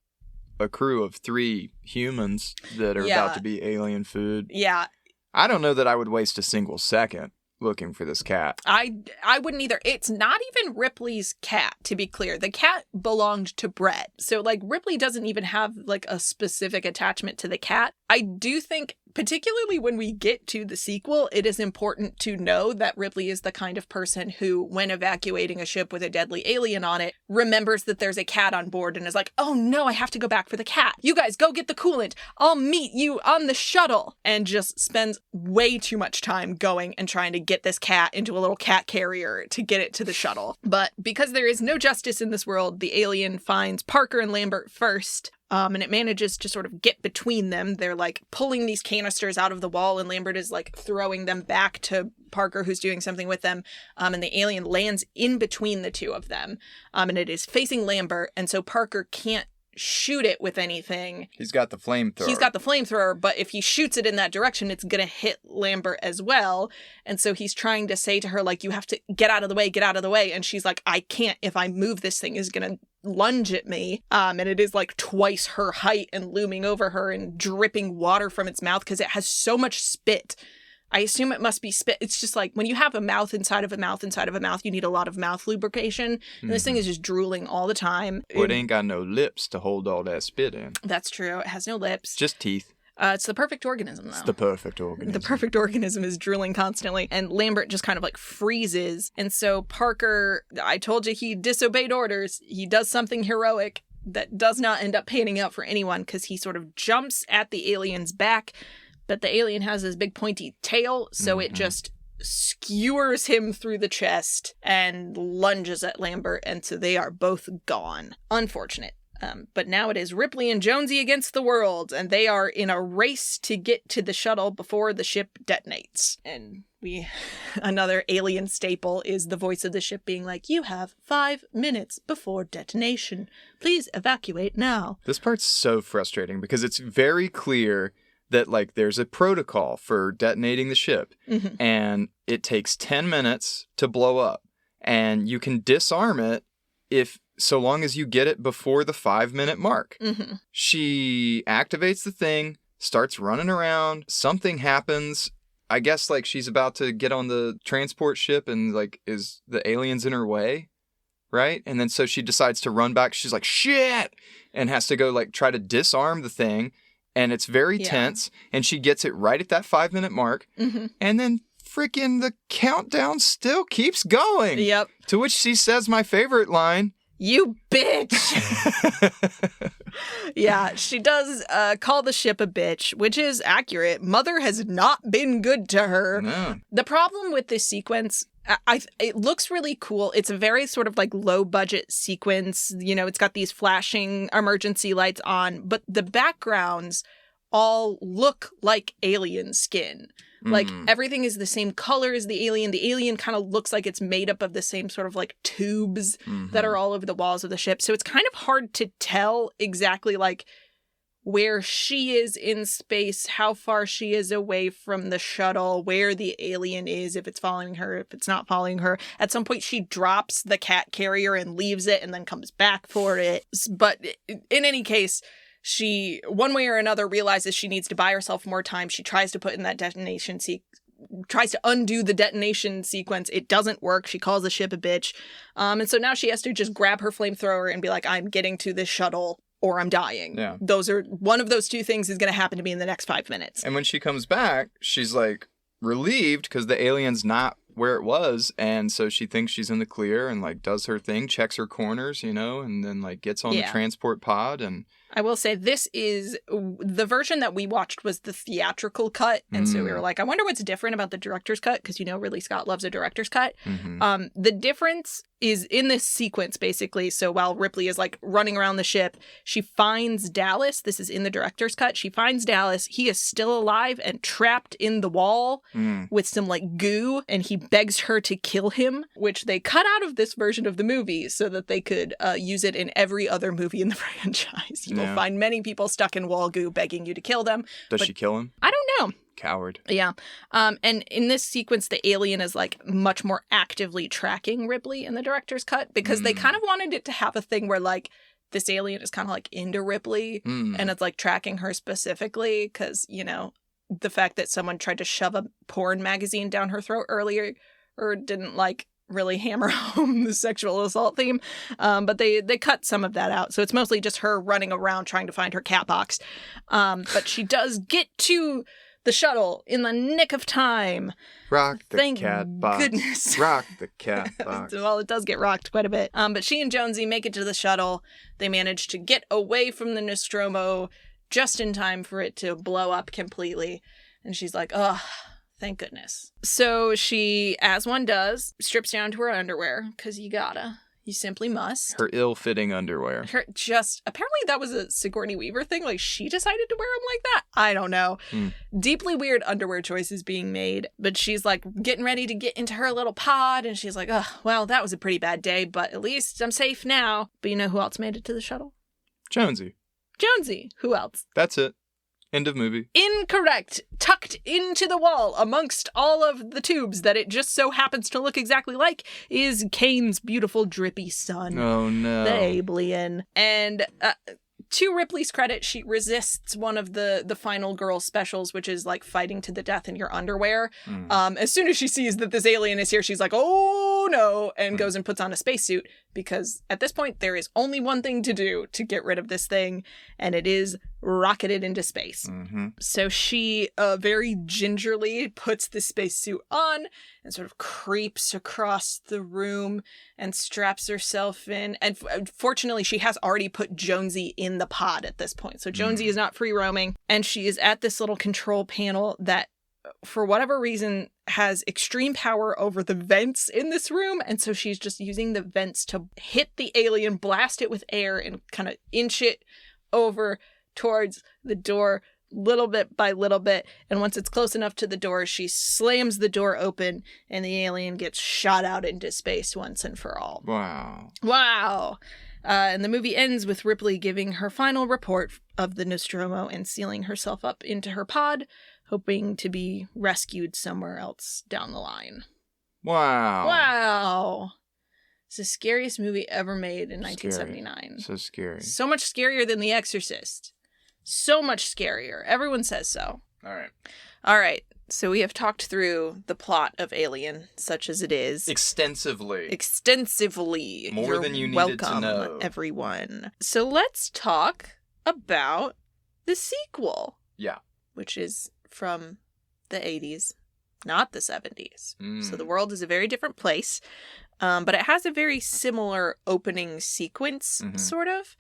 a crew of 3 humans that are about to be alien food. Yeah. I don't know that I would waste a single second looking for this cat. I wouldn't either. It's not even Ripley's cat, to be clear. The cat belonged to Brett. So, like, Ripley doesn't even have, like, a specific attachment to the cat. I do think, particularly when we get to the sequel, it is important to know that Ripley is the kind of person who, when evacuating a ship with a deadly alien on it, remembers that there's a cat on board and is like, oh no, I have to go back for the cat. You guys go get the coolant. I'll meet you on the shuttle. And just spends way too much time going and trying to get this cat into a little cat carrier to get it to the shuttle. But because there is no justice in this world, the alien finds Parker and Lambert first. And it manages to sort of get between them. They're, like, pulling these canisters out of the wall, and Lambert is, like, throwing them back to Parker, who's doing something with them. And the alien lands in between the two of them. And it is facing Lambert, and so Parker can't shoot it with anything. He's got the flamethrower. But if he shoots it in that direction, it's gonna hit Lambert as well. And so he's trying to say to her, like, you have to get out of the way. And she's like, I can't. If I move, this thing is gonna lunge at me. And it is, like, twice her height and looming over her and dripping water from its mouth because it has so much spit. I assume it must be spit. It's just like when you have a mouth inside of a mouth inside of a mouth, you need a lot of mouth lubrication. And this thing is just drooling all the time. Well, it ain't got no lips to hold all that spit in. That's true. It has no lips. Just teeth. It's the perfect organism, though. It's the perfect organism. The perfect organism is drooling constantly. And Lambert just kind of, like, freezes. And so Parker, I told you he disobeyed orders. He does something heroic that does not end up panning out for anyone because he sort of jumps at the alien's back. But the alien has this big pointy tail, so it just skewers him through the chest and lunges at Lambert, and so they are both gone. Unfortunate. But now it is Ripley and Jonesy against the world, and they are in a race to get to the shuttle before the ship detonates. And another alien staple is the voice of the ship being like, you have 5 minutes before detonation. Please evacuate now. This part's so frustrating because it's very clear that, like, there's a protocol for detonating the ship, and it takes 10 minutes to blow up, and you can disarm it so long as you get it before the 5-minute mark. She activates the thing, starts running around, something happens. I guess, like, she's about to get on the transport ship and, like, is the aliens in her way, right? And then so she decides to run back. She's like, shit! And has to go, like, try to disarm the thing. And it's very tense, and she gets it right at that 5-minute mark, and then freaking the countdown still keeps going. Yep. To which she says my favorite line. You bitch! Yeah, she does call the ship a bitch, which is accurate. Mother has not been good to her. No. The problem with this sequence, it looks really cool. It's a very sort of like low budget sequence. You know, it's got these flashing emergency lights on, but the backgrounds all look like alien skin. Like, everything is the same color as the alien. The alien kind of looks like it's made up of the same sort of, like, tubes that are all over the walls of the ship. So it's kind of hard to tell exactly, like, where she is in space, how far she is away from the shuttle, where the alien is, if it's following her, if it's not following her. At some point, she drops the cat carrier and leaves it and then comes back for it. But in any case, she, one way or another, realizes she needs to buy herself more time. She tries to put in that detonation tries to undo the detonation sequence. It doesn't work. She calls the ship a bitch. And so now she has to just grab her flamethrower and be like, I'm getting to this shuttle or I'm dying. Yeah. One of those two things is going to happen to me in the next 5 minutes. And when she comes back, she's like relieved because the alien's not where it was, and so she thinks she's in the clear and like does her thing, checks her corners, and then like gets on the transport pod. And I will say the version that we watched was the theatrical cut, and so we were like, I wonder what's different about the director's cut, because Ridley Scott loves a director's cut. The difference is in this sequence, basically. So while Ripley is like running around the ship, she finds Dallas. This is in the director's cut. She finds Dallas. He is still alive and trapped in the wall with some like goo, and he begs her to kill him, which they cut out of this version of the movie so that they could use it in every other movie in the franchise. You will find many people stuck in wall goo begging you to kill them. Does she kill him? I don't know. Coward. Yeah. And in this sequence, the alien is like much more actively tracking Ripley in the director's cut, because they kind of wanted it to have a thing where like this alien is kind of like into Ripley and it's like tracking her specifically because, the fact that someone tried to shove a porn magazine down her throat earlier or didn't like really hammer home the sexual assault theme. But they cut some of that out. So it's mostly just her running around trying to find her cat box. But she does get to the shuttle in the nick of time. Rock the Thank cat box. Goodness. Rock the cat box. Well, it does get rocked quite a bit. But she and Jonesy make it to the shuttle. They manage to get away from the Nostromo just in time for it to blow up completely. And she's like, oh, thank goodness. So she, as one does, strips down to her underwear, because you gotta. You simply must. Her ill-fitting underwear. Apparently that was a Sigourney Weaver thing. Like, she decided to wear them like that. I don't know. Deeply weird underwear choices being made. But she's like getting ready to get into her little pod. And she's like, oh, well, that was a pretty bad day. But at least I'm safe now. But you know who else made it to the shuttle? Jonesy. Who else? That's it. End of movie. Incorrect. Tucked into the wall amongst all of the tubes that it just so happens to look exactly like is Kane's beautiful drippy son. Oh no. The alien. And to Ripley's credit, she resists one of the final girl specials, which is like fighting to the death in your underwear. As soon as she sees that this alien is here, she's like, oh no, and goes and puts on a spacesuit, because at this point there is only one thing to do to get rid of this thing, and it is rocketed into space. So she very gingerly puts the spacesuit on and sort of creeps across the room and straps herself in. And fortunately, she has already put Jonesy in the pod at this point. So Jonesy is not free roaming, and she is at this little control panel that, for whatever reason, has extreme power over the vents in this room. And so she's just using the vents to hit the alien, blast it with air, and kind of inch it over towards the door little bit by little bit. And once it's close enough to the door, she slams the door open and the alien gets shot out into space once and for all. Wow. And the movie ends with Ripley giving her final report of the Nostromo and sealing herself up into her pod, hoping to be rescued somewhere else down the line. Wow. It's the scariest movie ever made in 1979. So scary. So much scarier than The Exorcist. So much scarier. Everyone says so. All right. So we have talked through the plot of Alien, such as it is. Extensively. More than you needed to know. Welcome, everyone. So let's talk about the sequel. Yeah. Which is from the 80s, not the 70s. So the world is a very different place. But it has a very similar opening sequence, sort of,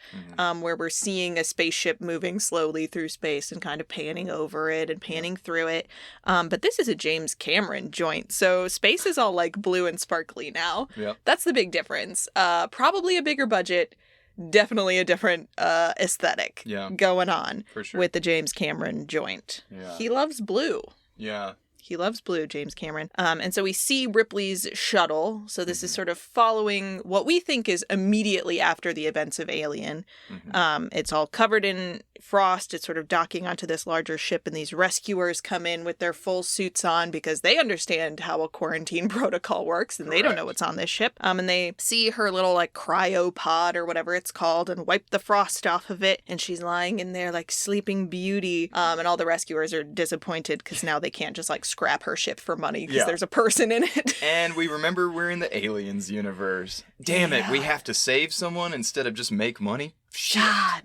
where we're seeing a spaceship moving slowly through space and kind of panning over it and panning through it. But this is a James Cameron joint, so space is all like blue and sparkly now. Yep. That's the big difference. Probably a bigger budget, definitely a different aesthetic going on with the James Cameron joint. Yeah. He loves blue. Yeah. He loves blue, James Cameron. And so we see Ripley's shuttle. So this is sort of following what we think is immediately after the events of Alien. It's all covered in frost. It's sort of docking onto this larger ship, and these rescuers come in with their full suits on because they understand how a quarantine protocol works, and they don't know what's on this ship. And they see her little like cryopod or whatever it's called and wipe the frost off of it, and she's lying in there like Sleeping Beauty. And all the rescuers are disappointed because now they can't just like scrap her ship for money because there's a person in it. And we remember we're in the Aliens universe. Damn it, we have to save someone instead of just make money? God.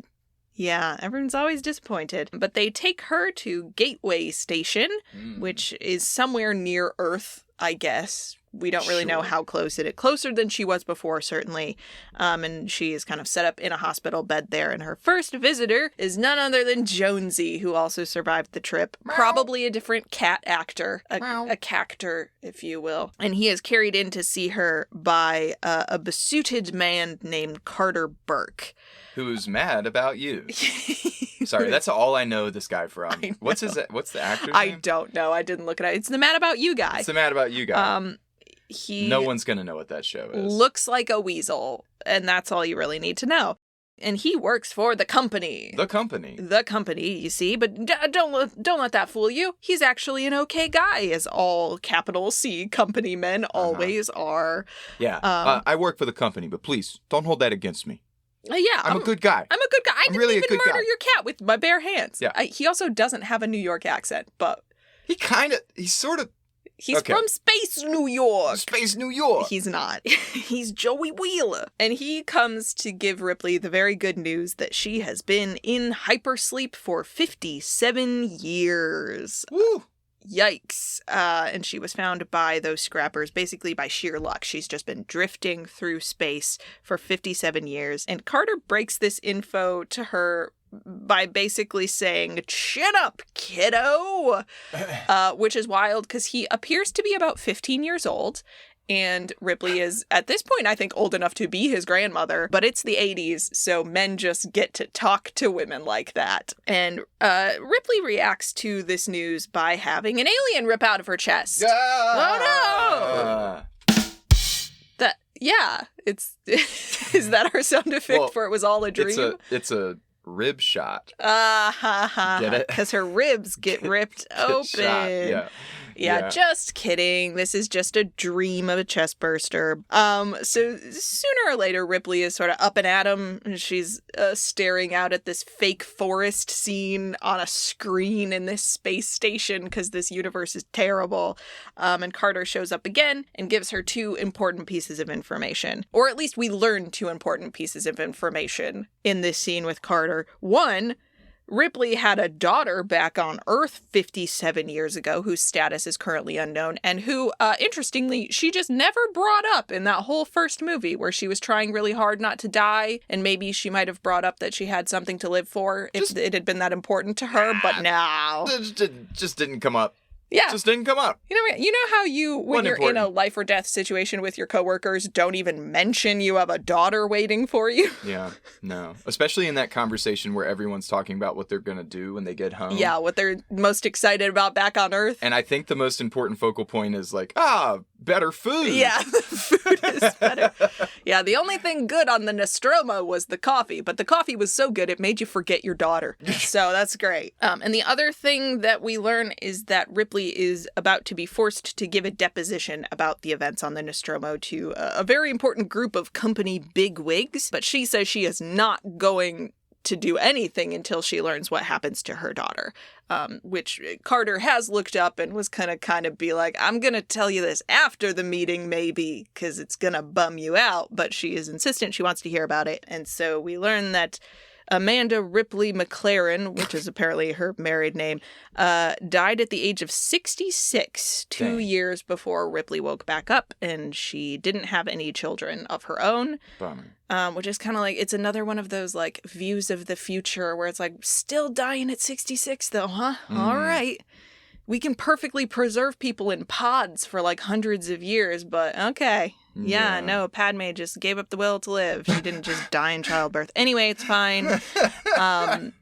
Yeah, everyone's always disappointed. But they take her to Gateway Station, which is somewhere near Earth, I guess. We don't really know how close it is. Closer than she was before, certainly. And she is kind of set up in a hospital bed there. And her first visitor is none other than Jonesy, who also survived the trip. Meow. Probably a different cat actor. A cactor, if you will. And he is carried in to see her by a besooted man named Carter Burke. Who's mad about you. Sorry, that's all I know this guy from. What's the actor's name? I don't know. I didn't look it up. It's the Mad About You guy. It's the Mad About You guy. He no one's going to know what that show is. Looks like a weasel, and that's all you really need to know. And he works for the company. The company. The company, you see. But don't let that fool you. He's actually an okay guy, as all capital C company men always are. Yeah. I work for the company, but please, don't hold that against me. Yeah. I'm a good guy. I'm a good guy. I didn't even murder your cat with my bare hands. Yeah. He also doesn't have a New York accent, but... He's from Space New York. Space New York. He's not. He's Joey Wheeler. And he comes to give Ripley the very good news that she has been in hypersleep for 57 years. Woo! Yikes. And she was found by those scrappers basically by sheer luck. She's just been drifting through space for 57 years. And Carter breaks this info to her by basically saying, "Chin up, kiddo," which is wild because he appears to be about 15 years old. And Ripley is, at this point, I think, old enough to be his grandmother. But it's the 80s, so men just get to talk to women like that. And Ripley reacts to this news by having an alien rip out of her chest. Oh, no! It's... Is that our sound effect for it was all a dream? It's a rib shot. Get it? Because her ribs get ripped open. Shot. Yeah, just kidding. This is just a dream of a chest burster. So sooner or later, Ripley is sort of up and at him. And she's staring out at this fake forest scene on a screen in this space station because this universe is terrible. And Carter shows up again and gives her two important pieces of information. Or at least we learn two important pieces of information in this scene with Carter. One, Ripley had a daughter back on Earth 57 years ago whose status is currently unknown and who, interestingly, she just never brought up in that whole first movie where she was trying really hard not to die, and maybe she might have brought up that she had something to live for if it had been that important to her, but now... Just didn't come up. Yeah. Just didn't come up. You know how you, when you're in a life or death situation with your coworkers, don't even mention you have a daughter waiting for you? Yeah, no. Especially in that conversation where everyone's talking about what they're going to do when they get home. Yeah, what they're most excited about back on Earth. And I think the most important focal point is like, better food. Yeah, the food is better. Yeah, the only thing good on the Nostromo was the coffee, but the coffee was so good it made you forget your daughter. So that's great. And the other thing that we learn is that Ripley is about to be forced to give a deposition about the events on the Nostromo to a very important group of company bigwigs, but she says she is not going to do anything until she learns what happens to her daughter, which Carter has looked up and was kind of be like, I'm going to tell you this after the meeting, maybe, because it's going to bum you out, but she is insistent. She wants to hear about it. And so we learn that Amanda Ripley McLaren, which is apparently her married name, died at the age of 66, 2 years before Ripley woke back up, and she didn't have any children of her own. Bummer. Which is kind of like, it's another one of those, like, views of the future where it's like, still dying at 66, though, huh? All right. We can perfectly preserve people in pods for, like, hundreds of years, but okay. Yeah, no, Padme just gave up the will to live. She didn't just die in childbirth. Anyway, it's fine. And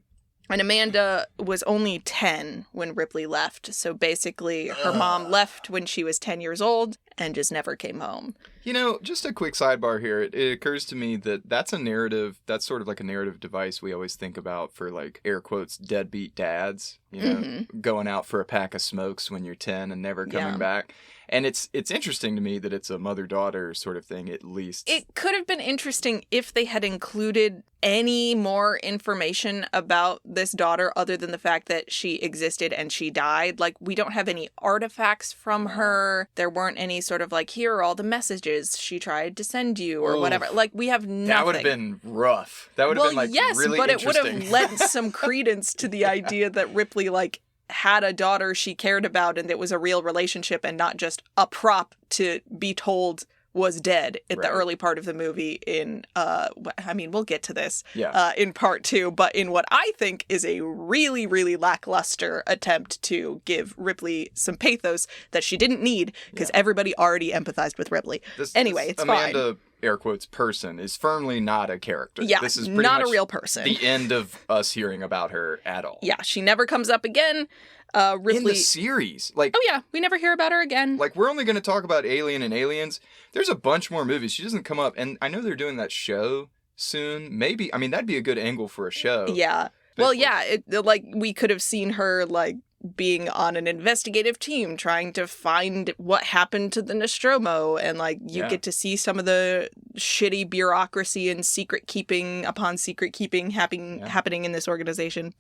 Amanda was only 10 when Ripley left. So basically, her mom left when she was 10 years old and just never came home. You know, just a quick sidebar here. It occurs to me that that's a narrative, that's sort of like a narrative device we always think about for, like, air quotes, deadbeat dads, you know, going out for a pack of smokes when you're 10 and never coming back. And it's interesting to me that it's a mother-daughter sort of thing, at least. It could have been interesting if they had included any more information about this daughter other than the fact that she existed and she died. Like, we don't have any artifacts from her. There weren't any sort of, like, here are all the messages messages she tried to send you or whatever. Like, we have nothing. That would have been rough. That would have been, like, yes, really but interesting. It would have lent some credence to the idea that Ripley, like, had a daughter she cared about and it was a real relationship and not just a prop to be told was dead at the early part of the movie in, I mean, we'll get to this in part 2, but in what I think is a really, really lackluster attempt to give Ripley some pathos that she didn't need because everybody already empathized with Ripley. It's Amanda, fine. Air quotes, person is firmly not a character. Yeah, this is pretty not much a real person. The end of us hearing about her at all. Yeah, she never comes up again. Ripley... In the series. Like, oh yeah, we never hear about her again. Like, we're only going to talk about Alien and Aliens. There's a bunch more movies. She doesn't come up. And I know they're doing that show soon. Maybe. I mean, that'd be a good angle for a show. Yeah. Well, yeah. Like, we could have seen her, like, being on an investigative team trying to find what happened to the Nostromo. And, like, you get to see some of the shitty bureaucracy and secret keeping upon secret keeping happening in this organization.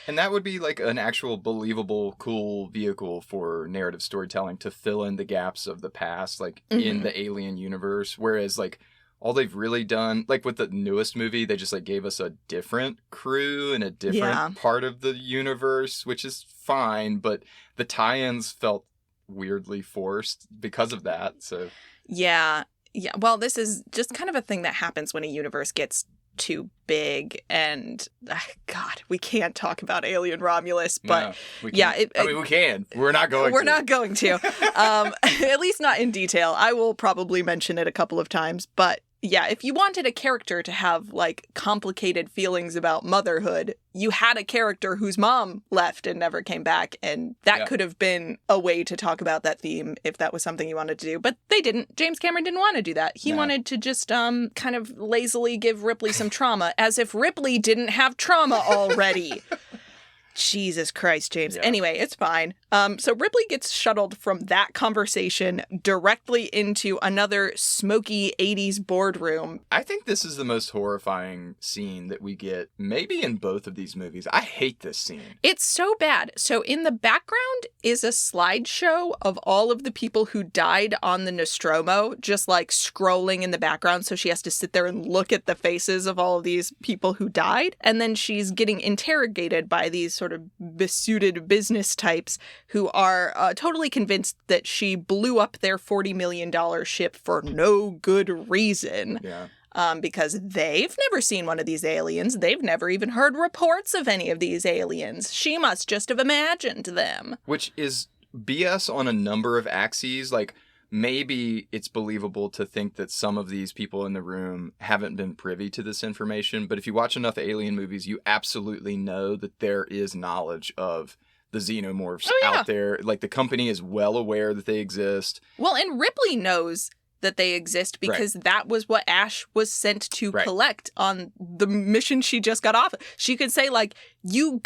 And that would be, like, an actual believable, cool vehicle for narrative storytelling to fill in the gaps of the past, like, in the Alien universe. Whereas, like, all they've really done, like with the newest movie, they just like gave us a different crew and a different part of the universe, which is fine, but the tie-ins felt weirdly forced because of that. So yeah. Well, this is just kind of a thing that happens when a universe gets too big, and God, we can't talk about Alien Romulus, but we can. We're not going to. We're not going to. At least not in detail. I will probably mention it a couple of times, but yeah, if you wanted a character to have, like, complicated feelings about motherhood, you had a character whose mom left and never came back, and that could have been a way to talk about that theme if that was something you wanted to do. But they didn't. James Cameron didn't want to do that. He wanted to just kind of lazily give Ripley some trauma, as if Ripley didn't have trauma already. Jesus Christ, James. Yeah. Anyway, it's fine. So Ripley gets shuttled from that conversation directly into another smoky 80s boardroom. I think this is the most horrifying scene that we get, maybe in both of these movies. I hate this scene. It's so bad. So in the background is a slideshow of all of the people who died on the Nostromo, just like scrolling in the background. So she has to sit there and look at the faces of all of these people who died. And then she's getting interrogated by these sort of besuited business types who are totally convinced that she blew up their $40 million ship for no good reason. Yeah. Because they've never seen one of these aliens. They've never even heard reports of any of these aliens. She must just have imagined them. Which is BS on a number of axes. Like, maybe it's believable to think that some of these people in the room haven't been privy to this information. But if you watch enough Alien movies, you absolutely know that there is knowledge of the xenomorphs out there. Like, the company is well aware that they exist. Well, and Ripley knows that they exist because that was what Ash was sent to collect on the mission she just got off. She could say, like, you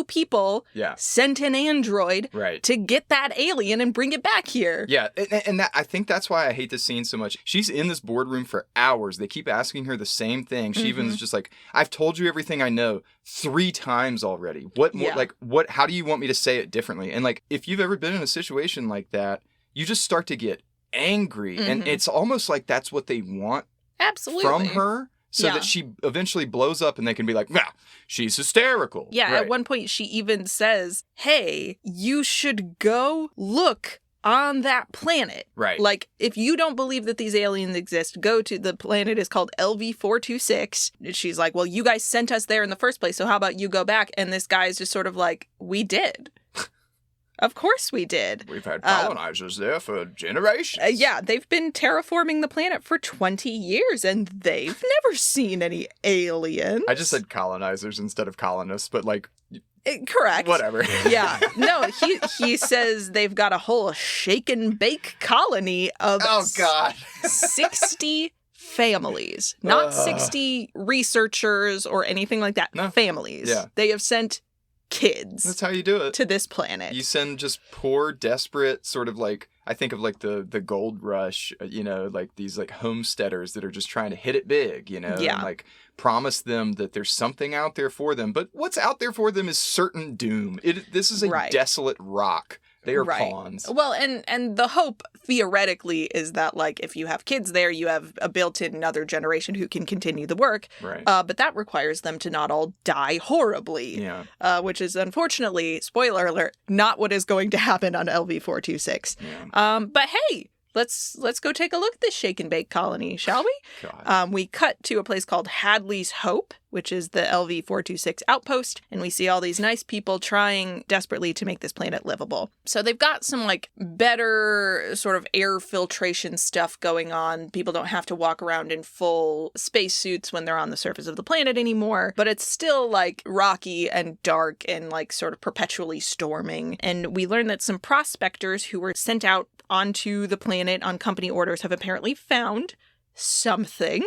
people sent an android to get that alien and bring it back here. Yeah, and that, I think that's why I hate this scene so much. She's in this boardroom for hours. They keep asking her the same thing. She even is just like, I've told you everything I know 3 times already. What more, like, how do you want me to say it differently? And, like, if you've ever been in a situation like that, you just start to get angry, and it's almost like that's what they want from her, so that she eventually blows up and they can be like, nah, she's hysterical. At one point she even says, hey, you should go look on that planet. Like, if you don't believe that these aliens exist, go to the planet is called LV-426. She's like, well, you guys sent us there in the first place, so how about you go back? And this guy's just sort of like, we did. Of course we did. We've had colonizers there for generations. They've been terraforming the planet for 20 years, and they've never seen any aliens. I just said colonizers instead of colonists, but, like... Correct. Whatever. No, he says they've got a whole shake and bake colony of 60 families. Not 60 researchers or anything like that. No. Families. Yeah. They have sent... kids. That's how you do it. To this planet. You send just poor, desperate, sort of like, I think of like the gold rush, you know, like these like homesteaders that are just trying to hit it big, you know, and like promise them that there's something out there for them. But what's out there for them is certain doom. This is a desolate rock They are pawns. Well, and the hope theoretically is that, like, if you have kids there, you have a built-in another generation who can continue the work. Right. But that requires them to not all die horribly. Yeah. Which is, unfortunately, spoiler alert, not what is going to happen on LV-426. Yeah. But hey, let's go take a look at this shake and bake colony, shall we? God. We cut to a place called Hadley's Hope, which is the LV-426 outpost, and we see all these nice people trying desperately to make this planet livable. So they've got some, like, better sort of air filtration stuff going on. People don't have to walk around in full spacesuits when they're on the surface of the planet anymore, but it's still, like, rocky and dark and, like, sort of perpetually storming. And we learn that some prospectors who were sent out onto the planet on company orders have apparently found something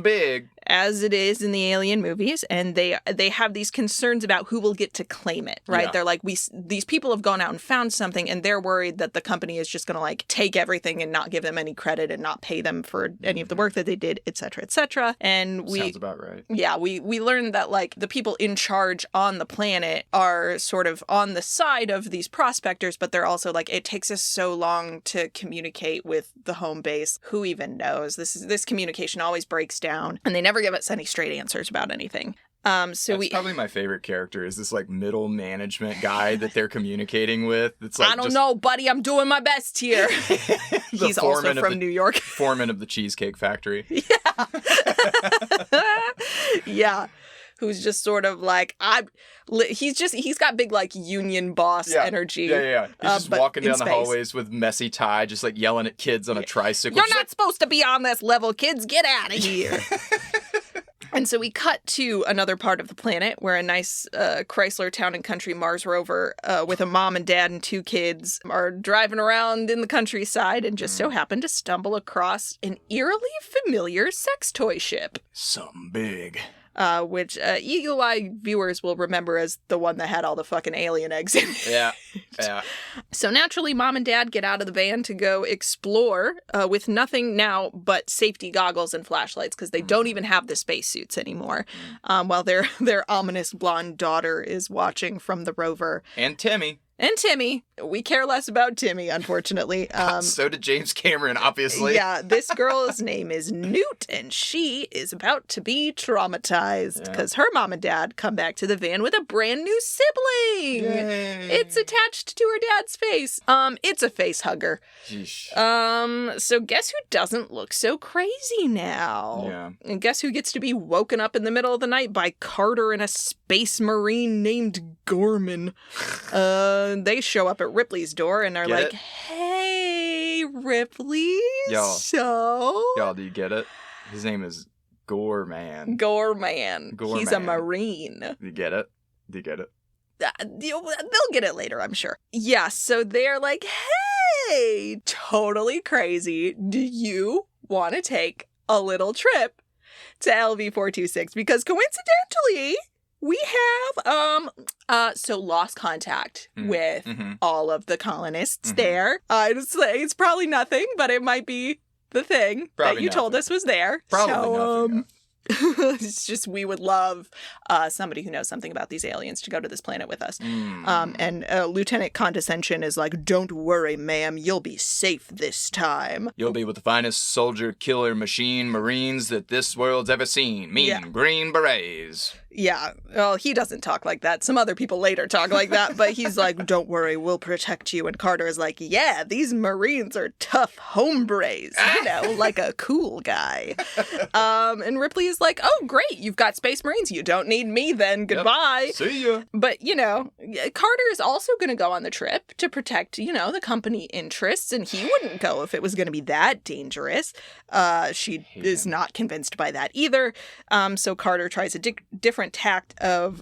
big, as it is in the Alien movies, and they have these concerns about who will get to claim it, right? Yeah. They're like, these people have gone out and found something, and they're worried that the company is just going to, like, take everything and not give them any credit and not pay them for any of the work that they did, etc., etc. And sounds about right. Yeah, we learned that, like, the people in charge on the planet are sort of on the side of these prospectors, but they're also like, it takes us so long to communicate with the home base. Who even knows? This communication always breaks down, and they never give us any straight answers about anything. That's probably my favorite character is this, like, middle management guy that they're communicating with. It's like, I don't know, buddy. I'm doing my best here. He's also from New York. Foreman of the Cheesecake Factory. Yeah. Yeah. Who's just sort of like, he's got big, like, union boss energy. Yeah. He's just walking down the hallways with messy tie, just, like, yelling at kids on a tricycle. You're not supposed to be on this level, kids. Get out of here. And so we cut to another part of the planet where a nice Chrysler Town and Country Mars rover with a mom and dad and 2 kids are driving around in the countryside and just so happen to stumble across an eerily familiar sex toy ship. Something big. Which Eagle Eye viewers will remember as the one that had all the fucking alien eggs in it. Yeah. So naturally, Mom and Dad get out of the van to go explore with nothing now but safety goggles and flashlights, because they don't even have the spacesuits anymore, while their ominous blonde daughter is watching from the rover. And Timmy. We care less about Timmy, unfortunately. So did James Cameron, obviously. Yeah, this girl's name is Newt, and she is about to be traumatized because her mom and dad come back to the van with a brand new sibling. Yay. It's attached to her dad's face. It's a face hugger. Sheesh. So guess who doesn't look so crazy now? Yeah. And guess who gets to be woken up in the middle of the night by Carter and a space marine named Gorman? They show up at Ripley's door and are like, hey, Ripley. Y'all, do you get it? His name is Gorman. He's a marine. Do you get it? They'll get it later, I'm sure. Yeah, so they're like, hey, totally crazy. Do you want to take a little trip to LV-426? Because coincidentally, we have lost contact with all of the colonists there. I'd say it's probably nothing, but it might be the thing that you told us was there. Probably nothing. It's just, we would love somebody who knows something about these aliens to go to this planet with us. And Lieutenant Condescension is like, don't worry, ma'am, you'll be safe this time. You'll be with the finest soldier killer machine marines that this world's ever seen. Green berets. Yeah, well, he doesn't talk like that. Some other people later talk like that, but he's like, don't worry, we'll protect you. And Carter is like, yeah, these Marines are tough hombres, you know, like a cool guy. And Ripley is like, oh, great, you've got Space Marines. You don't need me then. Goodbye. Yep. See ya. But, you know, Carter is also going to go on the trip to protect, you know, the company interests, and he wouldn't go if it was going to be that dangerous. She is not convinced by that either. So Carter tries a different tact of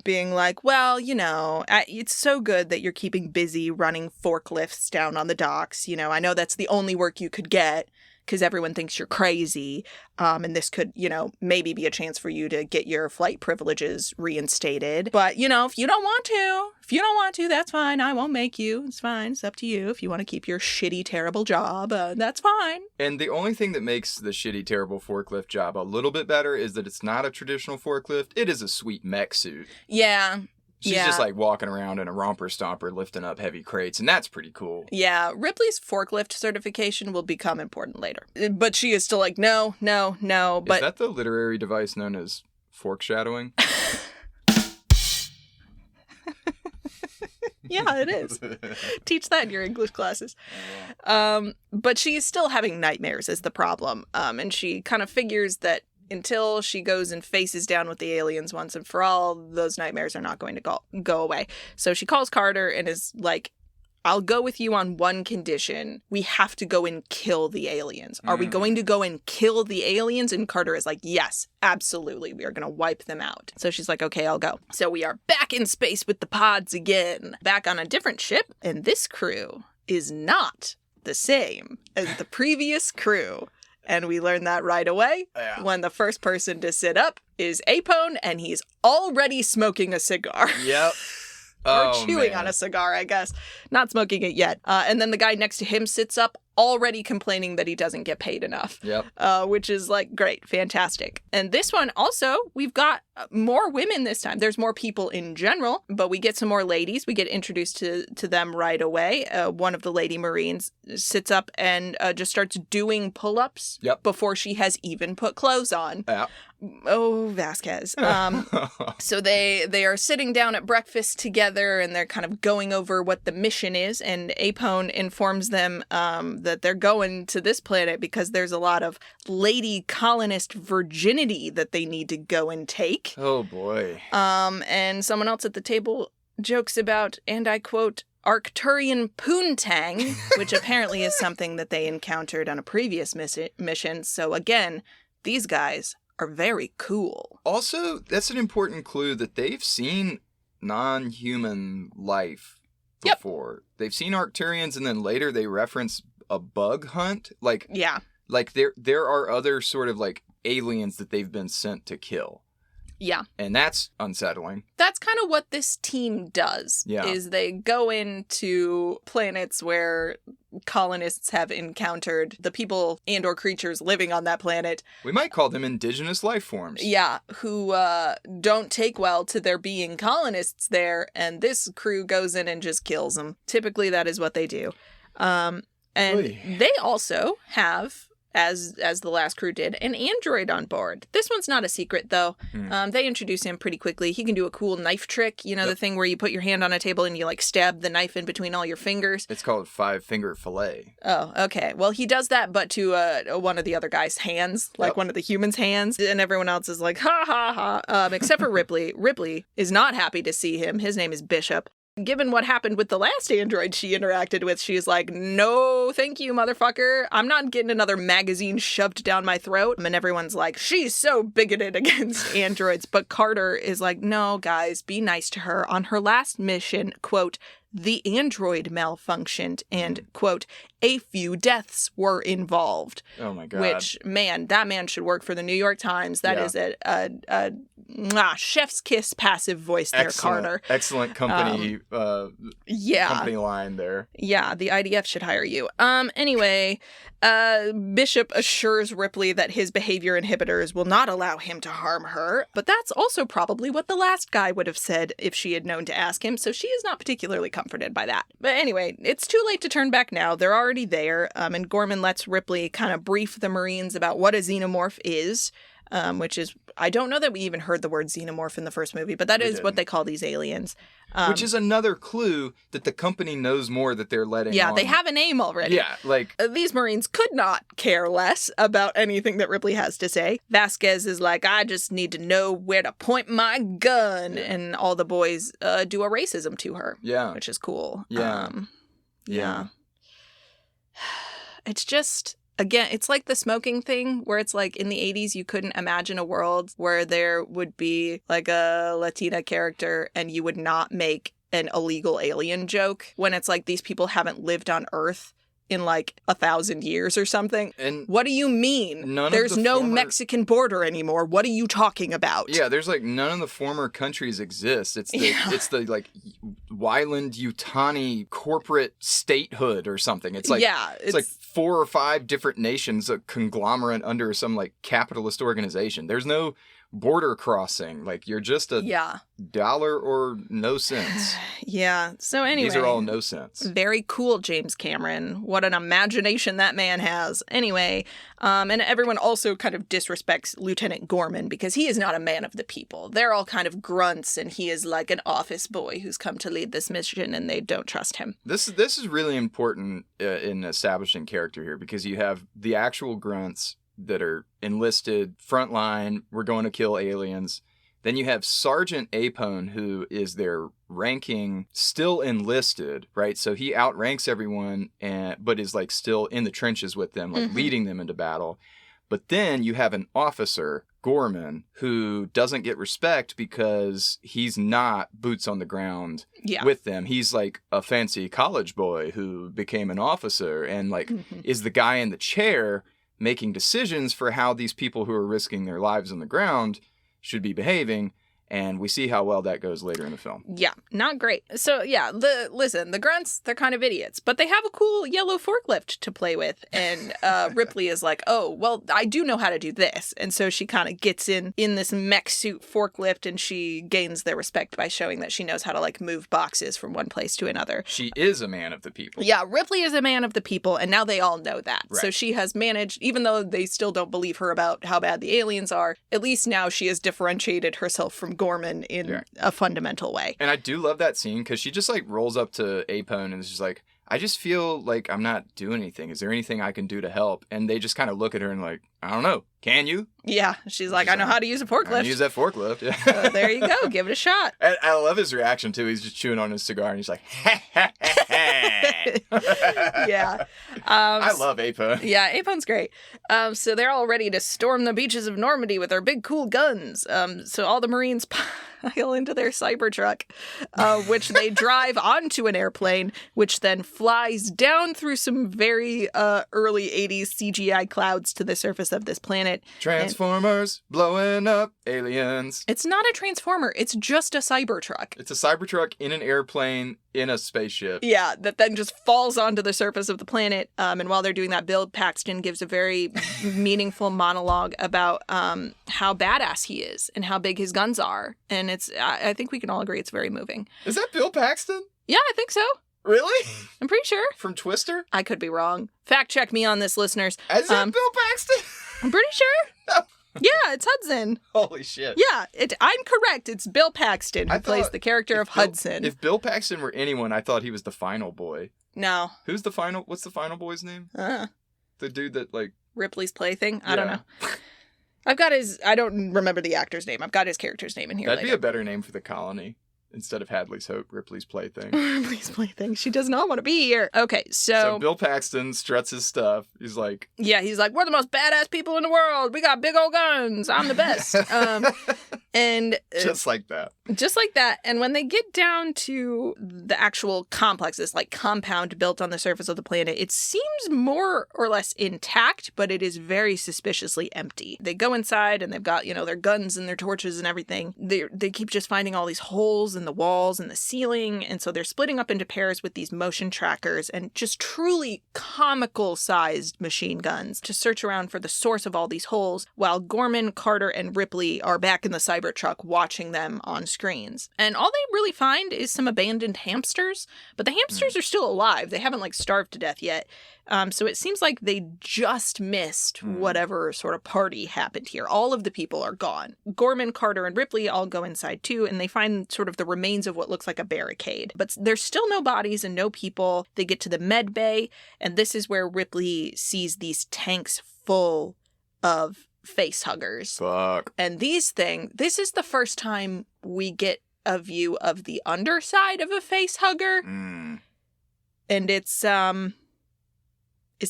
being like, well, you know, it's so good that you're keeping busy running forklifts down on the docks. You know, I know that's the only work you could get because everyone thinks you're crazy. And this could, you know, maybe be a chance for you to get your flight privileges reinstated. But, you know, if you don't want to, that's fine. I won't make you. It's fine. It's up to you. If you want to keep your shitty, terrible job, that's fine. And the only thing that makes the shitty, terrible forklift job a little bit better is that it's not a traditional forklift. It is a sweet mech suit. Yeah. She's just like walking around in a romper stomper lifting up heavy crates, and that's pretty cool. Yeah, Ripley's forklift certification will become important later. But she is still like, no. But is that the literary device known as foreshadowing? Yeah, it is. Teach that in your English classes. But she's still having nightmares is the problem. And she kind of figures that until she goes and faces down with the aliens once and for all, those nightmares are not going to go away. So she calls Carter and is like, I'll go with you on one condition. We have to go and kill the aliens. Are we going to go and kill the aliens? And Carter is like, yes, absolutely. We are going to wipe them out. So she's like, okay, I'll go. So we are back in space with the pods again, back on a different ship. And this crew is not the same as the previous crew. And we learn that right away when the first person to sit up is Apone, and he's already smoking a cigar. Yep. Or chewing on a cigar, I guess. Not smoking it yet. And then the guy next to him sits up, already complaining that he doesn't get paid enough. Yep. Which is like, great, fantastic. And this one also, we've got more women this time. There's more people in general, but we get some more ladies. We get introduced to them right away. One of the lady Marines sits up and just starts doing pull-ups before she has even put clothes on. Yeah. Oh, Vasquez. So they are sitting down at breakfast together, and they're kind of going over what the mission is, and Apone informs them that they're going to this planet because there's a lot of lady colonist virginity that they need to go and take. Oh, boy. And someone else at the table jokes about, and I quote, Arcturian poontang, which apparently is something that they encountered on a previous mission. So again, these guys are very cool. Also, that's an important clue that they've seen non-human life before. They've seen Arcturians, and then later they reference a bug hunt. Like there are other sort of like aliens that they've been sent to kill. Yeah. And that's unsettling. That's kind of what this team does, is they go into planets where colonists have encountered the people and or creatures living on that planet. We might call them indigenous life forms. Yeah, who don't take well to there being colonists there, and this crew goes in and just kills them. Typically, that is what they do. And they also have, as the last crew did, an android on board. This one's not a secret, though. They introduce him pretty quickly. He can do a cool knife trick. You know, the thing where you put your hand on a table and you, like, stab the knife in between all your fingers? It's called 5-finger fillet. Oh, okay. Well, he does that, but to one of the other guy's hands, like one of the humans' hands. And everyone else is like, ha, ha, ha. Except for Ripley. Ripley is not happy to see him. His name is Bishop. Given what happened with the last android she interacted with, she's like, no, thank you, motherfucker. I'm not getting another magazine shoved down my throat. And everyone's like, she's so bigoted against androids. But Carter is like, no, guys, be nice to her. On her last mission, quote, the android malfunctioned and, quote, a few deaths were involved. Oh, my God. Which, man, that man should work for the New York Times. That is a chef's kiss passive voice there, Carter. Excellent company company line there. Yeah, the IDF should hire you. Anyway, Bishop assures Ripley that his behavior inhibitors will not allow him to harm her, but that's also probably what the last guy would have said if she had known to ask him, so she is not particularly comforted by that. But anyway, it's too late to turn back now. They're already there, and Gorman lets Ripley kind of brief the Marines about what a xenomorph is, which is, I don't know that we even heard the word xenomorph in the first movie, but that is what they call these aliens. Which is another clue that the company knows more that they're letting on. Yeah, they have a name already. Yeah, like... these Marines could not care less about anything that Ripley has to say. Vasquez is like, I just need to know where to point my gun. Yeah. And all the boys do a racism to her. Yeah. Which is cool. Yeah. Yeah. It's just... Again, it's like the smoking thing where it's like in the 80s, you couldn't imagine a world where there would be like a Latina character and you would not make an illegal alien joke when it's like these people haven't lived on Earth in like 1,000 years or something. And what do you mean? There's no Mexican border anymore. What are you talking about? Yeah, there's like none of the former countries exist. It's the like Wyland-Yutani corporate statehood or something. It's like it's like 4 or 5 different nations, a conglomerate under some like capitalist organization. There's no border crossing. Like, you're just a dollar or no cents. Yeah. So anyway. These are all no cents. Very cool, James Cameron. What an imagination that man has. Anyway, and everyone also kind of disrespects Lieutenant Gorman because he is not a man of the people. They're all kind of grunts, and he is like an office boy who's come to lead this mission, and they don't trust him. This is really important in establishing character here, because you have the actual grunts that are enlisted, frontline, we're going to kill aliens. Then you have Sergeant Apone, who is their ranking, still enlisted, right? So he outranks everyone, but is like still in the trenches with them, like leading them into battle. But then you have an officer, Gorman, who doesn't get respect because he's not boots on the ground with them. He's like a fancy college boy who became an officer and like is the guy in the chair making decisions for how these people who are risking their lives on the ground should be behaving. And we see how well that goes later in the film. Yeah, not great. So, yeah, the grunts, they're kind of idiots. But they have a cool yellow forklift to play with. And Ripley is like, oh, well, I do know how to do this. And so she kind of gets in this mech suit forklift, and she gains their respect by showing that she knows how to, like, move boxes from one place to another. She is a man of the people. Yeah, Ripley is a man of the people, and now they all know that. Right. So she has managed, even though they still don't believe her about how bad the aliens are, at least now she has differentiated herself from Gorman in a fundamental way. And I do love that scene because she just like rolls up to Apone and is just like, I just feel like I'm not doing anything. Is there anything I can do to help? And they just kind of look at her and like, I don't know. Can you? Yeah. She's like, I know how to use a forklift. I use that forklift. Yeah. So there you go. Give it a shot. And I love his reaction too. He's just chewing on his cigar and he's like, ha ha ha ha. Yeah. I love Apone. Yeah, Apone's great. So they're all ready to storm the beaches of Normandy with their big cool guns. So all the Marines pile into their Cybertruck, which they drive onto an airplane, which then flies down through some very early 80s CGI clouds to the surface of this planet. Transformers, blowing up aliens. It's not a transformer. It's just a Cybertruck. It's a Cybertruck in an airplane in a spaceship. Yeah, that then just falls onto the surface of the planet. And while they're doing that, Bill Paxton gives a very meaningful monologue about how badass he is and how big his guns are. And I think we can all agree it's very moving. Is that Bill Paxton? Yeah, I think so. Really? I'm pretty sure. From Twister? I could be wrong. Fact check me on this, listeners. Is that Bill Paxton? I'm pretty sure. No. Yeah, it's Hudson. Holy shit. Yeah, I'm correct. It's Bill Paxton who plays the character of Hudson. If Bill Paxton were anyone, I thought he was the final boy. No. What's the final boy's name? The dude that like... Ripley's Plaything? I don't know. I don't remember the actor's name. I've got his character's name in here. That'd be a better name for the colony. Instead of Hadley's Hope, Ripley's Plaything. Ripley's Plaything. She does not want to be here. Okay, so Bill Paxton struts his stuff. He's like... Yeah, he's like, we're the most badass people in the world. We got big old guns. I'm the best. And... Just like that. Just like that. And when they get down to the actual complex, this like compound built on the surface of the planet, it seems more or less intact, but it is very suspiciously empty. They go inside and they've got, their guns and their torches and everything. They keep just finding all these holes in the walls and the ceiling, and so they're splitting up into pairs with these motion trackers and just truly comical sized machine guns to search around for the source of all these holes, while Gorman, Carter, and Ripley are back in the Cybertruck watching them on screens. And all they really find is some abandoned hamsters, but the hamsters are still alive. They haven't starved to death yet. So it seems like they just missed whatever sort of party happened here. All of the people are gone. Gorman, Carter, and Ripley all go inside too, and they find sort of the remains of what looks like a barricade. But there's still no bodies and no people. They get to the med bay, and this is where Ripley sees these tanks full of face huggers. Fuck. And this is the first time we get a view of the underside of a face hugger. And it's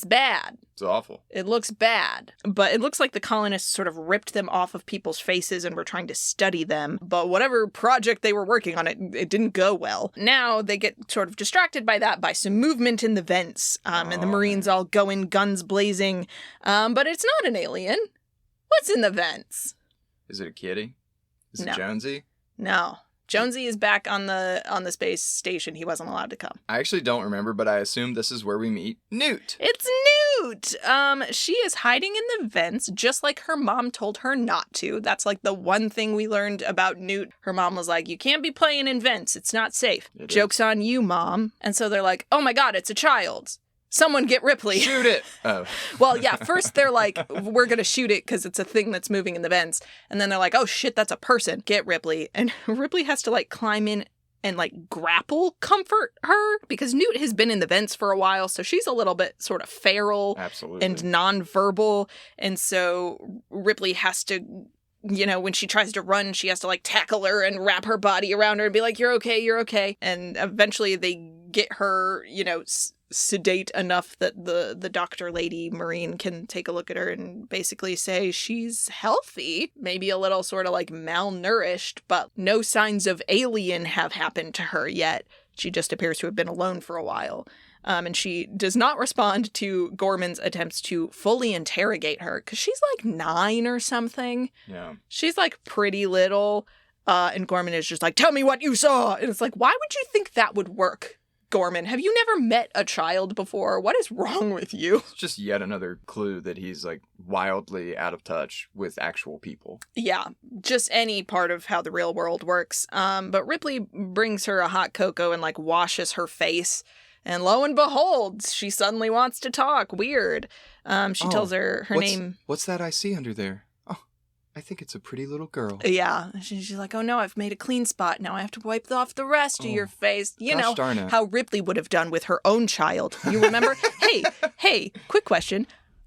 bad. It's awful. It looks bad. But it looks like the colonists sort of ripped them off of people's faces and were trying to study them. But whatever project they were working on, it didn't go well. Now they get sort of distracted by that, by some movement in the vents. And the Marines all go in guns blazing. But it's not an alien. What's in the vents? Is it a kitty? Is No. it Jonesy? No. Jonesy is back on the space station. He wasn't allowed to come. I actually don't remember, but I assume this is where we meet Newt. It's Newt! She is hiding in the vents, just like her mom told her not to. That's like the one thing we learned about Newt. Her mom was like, you can't be playing in vents. It's not safe. Joke's on you, Mom. And so they're like, oh my God, it's a child. Someone get Ripley. Shoot it. Oh. Well, yeah, first they're like, we're going to shoot it because it's a thing that's moving in the vents. And then they're like, oh shit, that's a person. Get Ripley. And Ripley has to like climb in and like grapple comfort her because Newt has been in the vents for a while. So she's a little bit sort of feral and nonverbal. And so Ripley has to, you know, when she tries to run, she has to like tackle her and wrap her body around her and be like, you're okay, you're okay. And eventually they get her, you know, sedate enough that the doctor lady Marine can take a look at her and basically say she's healthy, maybe a little sort of like malnourished, but no signs of alien have happened to her yet. She just appears to have been alone for a while. And she does not respond to Gorman's attempts to fully interrogate her because she's like 9 or something. Yeah. She's like pretty little. And Gorman is just like, tell me what you saw. And it's like, why would you think that would work? Gorman, have you never met a child before? What is wrong with you? It's just yet another clue that he's like wildly out of touch with actual people. Yeah, just any part of how the real world works. But Ripley brings her a hot cocoa and like washes her face. And lo and behold, she suddenly wants to talk. Weird. She tells her name. What's that I see under there? I think it's a pretty little girl. Yeah. She's like, oh no, I've made a clean spot. Now I have to wipe off the rest of your face. You know, how Ripley would have done with her own child. You remember? Hey, quick question.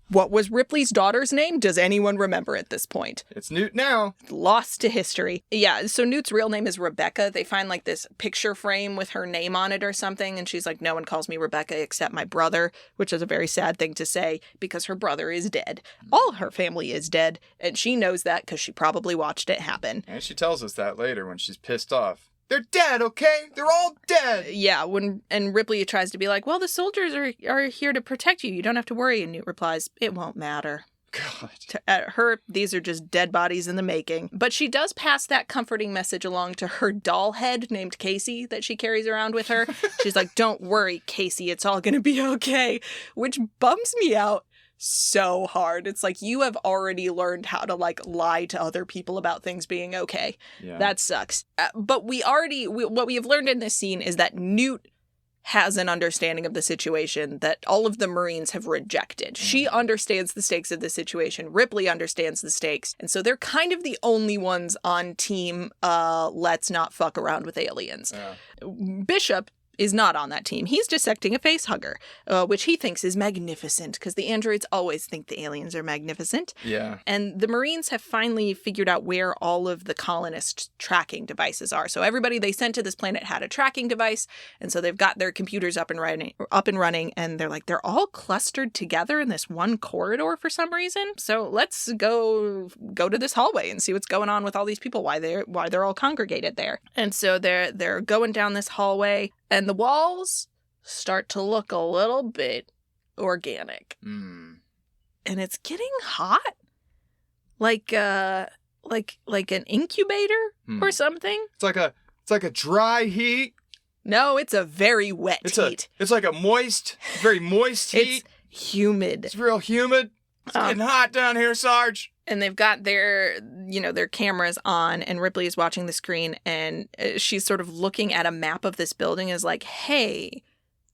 What was Ripley's daughter's name? Does anyone remember at this point? It's Newt now. Lost to history. Yeah, so Newt's real name is Rebecca. They find like this picture frame with her name on it or something, and she's like, no one calls me Rebecca except my brother, which is a very sad thing to say because her brother is dead. All her family is dead, and she knows that because she probably watched it happen. And she tells us that later when she's pissed off. They're dead, okay? They're all dead. Yeah, and Ripley tries to be like, well, the soldiers are here to protect you. You don't have to worry. And Newt replies, it won't matter. God. To her, these are just dead bodies in the making. But she does pass that comforting message along to her doll head named Casey that she carries around with her. She's like, don't worry, Casey, it's all going to be okay. Which bums me out so hard. It's like, you have already learned how to like lie to other people about things being okay. Yeah. That sucks. But what we have learned in this scene is that Newt has an understanding of the situation that all of the Marines have rejected. She understands the stakes of the situation. Ripley understands the stakes. And so they're kind of the only ones on team let's not fuck around with aliens. Yeah. Bishop is not on that team. He's dissecting a face hugger, which he thinks is magnificent because the androids always think the aliens are magnificent. Yeah. And the Marines have finally figured out where all of the colonists' tracking devices are. So everybody they sent to this planet had a tracking device, and so they've got their computers up and running, and they're like, they're all clustered together in this one corridor for some reason. So let's go to this hallway and see what's going on with all these people, why they're all congregated there. And so they're going down this hallway. And the walls start to look a little bit organic. Mm. And it's getting hot. Like an incubator or something. It's like a dry heat. No, it's a very wet heat. It's like a very moist heat. It's humid. It's real humid. It's getting hot down here, Sarge. And they've got their cameras on, and Ripley is watching the screen, and she's sort of looking at a map of this building and is like, hey,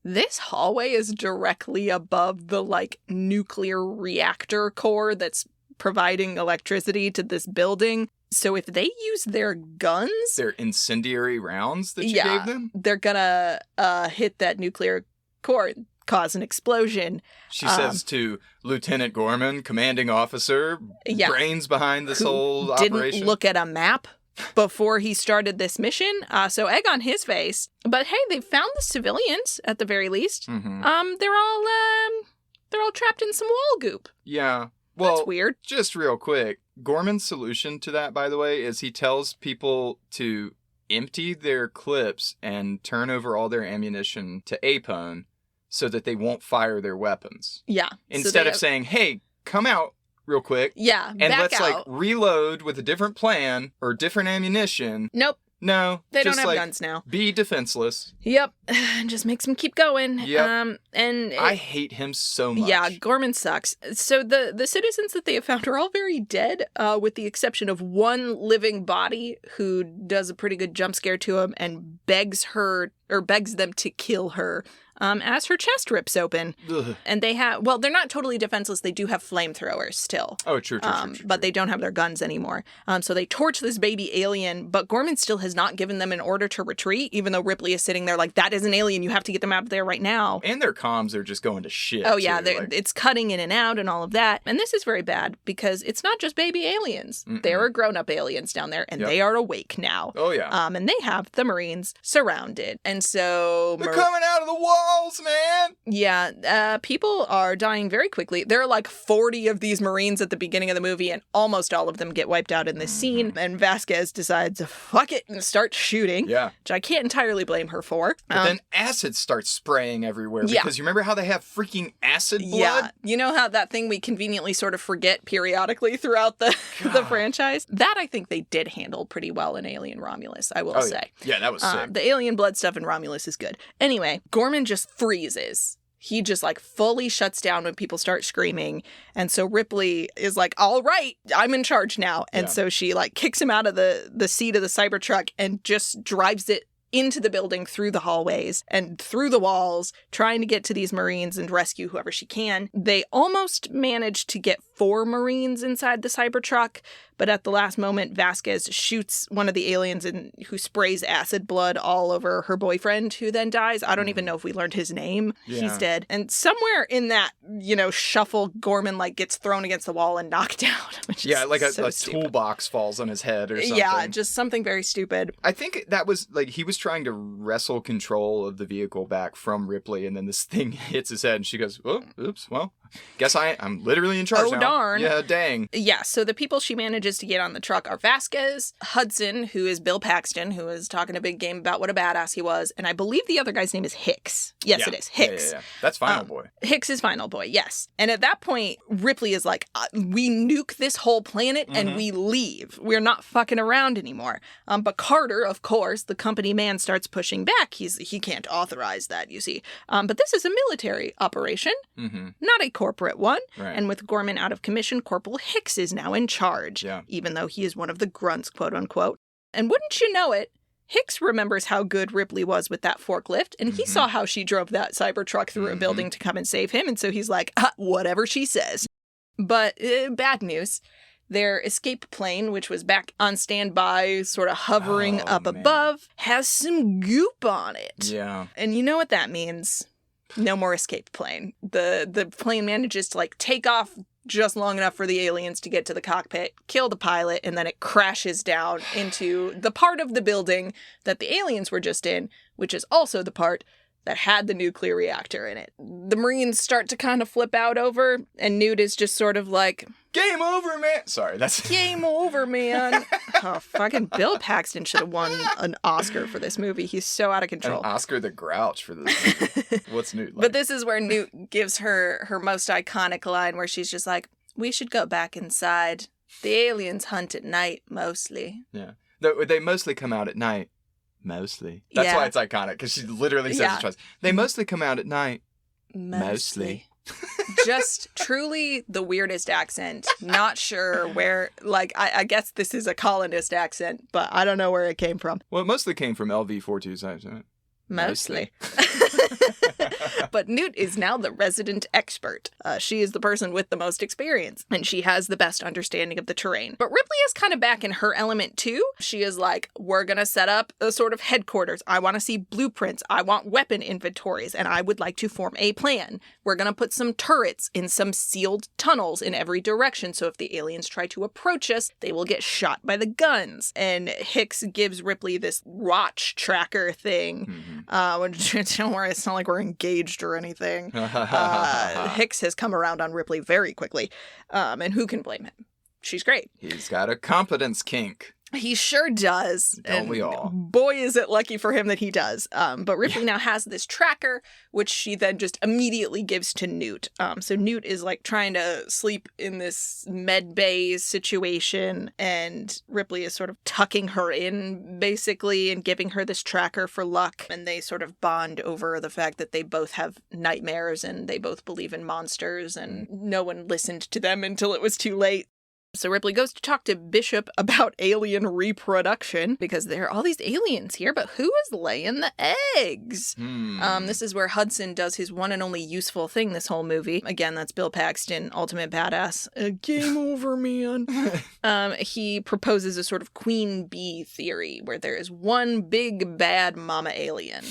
this hallway is directly above the, like, nuclear reactor core that's providing electricity to this building. So if they use their guns... Their incendiary rounds that you gave them? They're gonna hit that nuclear core, cause an explosion. She says to Lieutenant Gorman, commanding officer, brains behind this whole operation. Didn't look at a map before he started this mission. So egg on his face. But hey, they found the civilians at the very least. Mm-hmm. They're all trapped in some wall goop. Yeah. Well, that's weird. Just real quick, Gorman's solution to that, by the way, is he tells people to empty their clips and turn over all their ammunition to APON so that they won't fire their weapons. Yeah. Instead of saying, hey, come out real quick. Yeah, and let's like reload with a different plan or different ammunition. Nope. No. They don't have guns now. Be defenseless. Yep. and just makes him keep going. Yep. And I hate him so much. Yeah, Gorman sucks. So the citizens that they have found are all very dead, with the exception of one living body who does a pretty good jump scare to him and begs them to kill her. As her chest rips open. Ugh. And they have, well, they're not totally defenseless. They do have flamethrowers still. Oh, true. But they don't have their guns anymore. So they torch this baby alien, but Gorman still has not given them an order to retreat, even though Ripley is sitting there like, that is an alien. You have to get them out of there right now. And their comms are just going to shit. Oh, yeah. Too, It's cutting in and out and all of that. And this is very bad because it's not just baby aliens. Mm-mm. There are grown-up aliens down there, and they are awake now. Oh, yeah. And they have the Marines surrounded. And so... They're coming out of the walls, man! Yeah, people are dying very quickly. There are like 40 of these Marines at the beginning of the movie, and almost all of them get wiped out in this scene. And Vasquez decides, fuck it, and starts shooting. Yeah. Which I can't entirely blame her for. But then acid starts spraying everywhere. Because you remember how they have freaking acid blood? Yeah. You know how that thing we conveniently sort of forget periodically throughout the franchise? That I think they did handle pretty well in Alien Romulus, I will say. Yeah, that was sick. The alien blood stuff in Romulus is good. Anyway, Gorman just freezes. He just like fully shuts down when people start screaming. And so Ripley is like, all right, I'm in charge now. And so she like kicks him out of the seat of the Cybertruck and just drives it into the building through the hallways and through the walls, trying to get to these Marines and rescue whoever she can. They almost managed to get 4 Marines inside the Cybertruck, but at the last moment, Vasquez shoots one of the aliens who sprays acid blood all over her boyfriend, who then dies. I don't even know if we learned his name. Yeah. He's dead. And somewhere in that, shuffle, Gorman gets thrown against the wall and knocked out. Which is like a stupid. toolbox falls on his head or something. Yeah, just something very stupid. I think that was he was trying to wrestle control of the vehicle back from Ripley, and then this thing hits his head, and she goes, "Oh, oops, well, guess I'm literally in charge now." Oh, darn. Yeah, dang. Yeah, so the people she manages to get on the truck are Vasquez, Hudson, who is Bill Paxton, who is talking a big game about what a badass he was, and I believe the other guy's name is Hicks. Yes, it is. Hicks. Yeah. That's Final Boy. Hicks is Final Boy, yes. And at that point, Ripley is like, we nuke this whole planet and we leave. We're not fucking around anymore. But Carter, of course, the company man, starts pushing back. He can't authorize that, you see. But this is a military operation, not a corporate one. Right. And with Gorman out of commission, Corporal Hicks is now in charge, even though he is one of the grunts, quote unquote. And wouldn't you know it, Hicks remembers how good Ripley was with that forklift, and he saw how she drove that Cybertruck through a building to come and save him, and so he's like, whatever she says. But bad news. Their escape plane, which was back on standby, sort of hovering up above, has some goop on it. Yeah. And you know what that means. No more escape plane. The plane manages to take off just long enough for the aliens to get to the cockpit, kill the pilot, and then it crashes down into the part of the building that the aliens were just in, which is also the part that had the nuclear reactor in it. The Marines start to kind of flip out over, and Newt is just sort of like, game over, man. Sorry, that's... Game over, man. Oh, fucking Bill Paxton should have won an Oscar for this movie. He's so out of control. An Oscar the Grouch for this movie. What's Newt like? But this is where Newt gives her most iconic line, where she's just like, we should go back inside. The aliens hunt at night, mostly. Yeah. They mostly come out at night. Mostly. That's why it's iconic, because she literally says it twice. They mostly come out at night. Mostly. Just truly the weirdest accent. Not sure where, I guess this is a colonist accent, but I don't know where it came from. Well, it mostly came from LV-425, isn't it? Mostly. But Newt is now the resident expert. She is the person with the most experience, and she has the best understanding of the terrain. But Ripley is kind of back in her element too. She is like, we're going to set up a sort of headquarters. I want to see blueprints. I want weapon inventories, and I would like to form a plan. We're going to put some turrets in some sealed tunnels in every direction, so if the aliens try to approach us, they will get shot by the guns. And Hicks gives Ripley this watch tracker thing. Don't worry, it's not like we're engaged or anything. Hicks has come around on Ripley very quickly. And who can blame him? She's great. He's got a competence kink. He sure does. Don't we all? Boy, is it lucky for him that he does. But Ripley now has this tracker, which she then just immediately gives to Newt. So Newt is like trying to sleep in this med bay situation, and Ripley is sort of tucking her in, basically, and giving her this tracker for luck. And they sort of bond over the fact that they both have nightmares and they both believe in monsters, and no one listened to them until it was too late. So Ripley goes to talk to Bishop about alien reproduction, because there are all these aliens here, but who is laying the eggs? This is where Hudson does his one and only useful thing this whole movie. Again, that's Bill Paxton, ultimate badass. Game over, man. He proposes a sort of queen bee theory, where there is one big bad mama alien.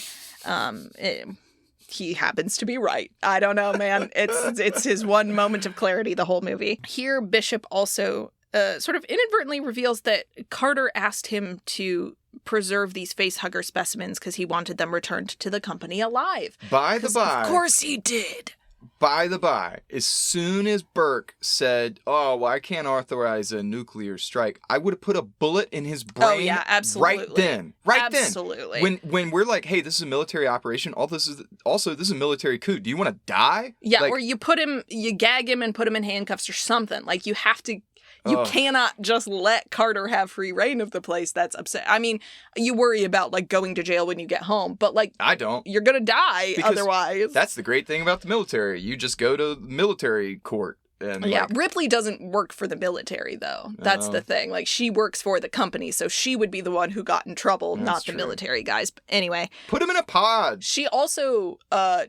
He happens to be right. I don't know, man. It's his one moment of clarity the whole movie. Here, Bishop also sort of inadvertently reveals that Carter asked him to preserve these facehugger specimens because he wanted them returned to the company alive. By the by. Of course he did. By the by, as soon as Burke said, oh, well, I can't authorize a nuclear strike, I would have put a bullet in his brain. Oh, yeah, absolutely. Right then. Absolutely. When we're like, hey, this is a military operation, this is a military coup. Do you want to die? Yeah, like, or you gag him and put him in handcuffs or something. Like, you have to... You cannot just let Carter have free reign of the place. That's upset. I mean, you worry about, like, going to jail when you get home, but, like... I don't. You're gonna die otherwise. That's the great thing about the military. You just go to military court. And yeah, Ripley doesn't work for the military, though. That's the thing. Like, she works for the company, so she would be the one who got in trouble, not the military guys. But anyway. Put him in a pod. She also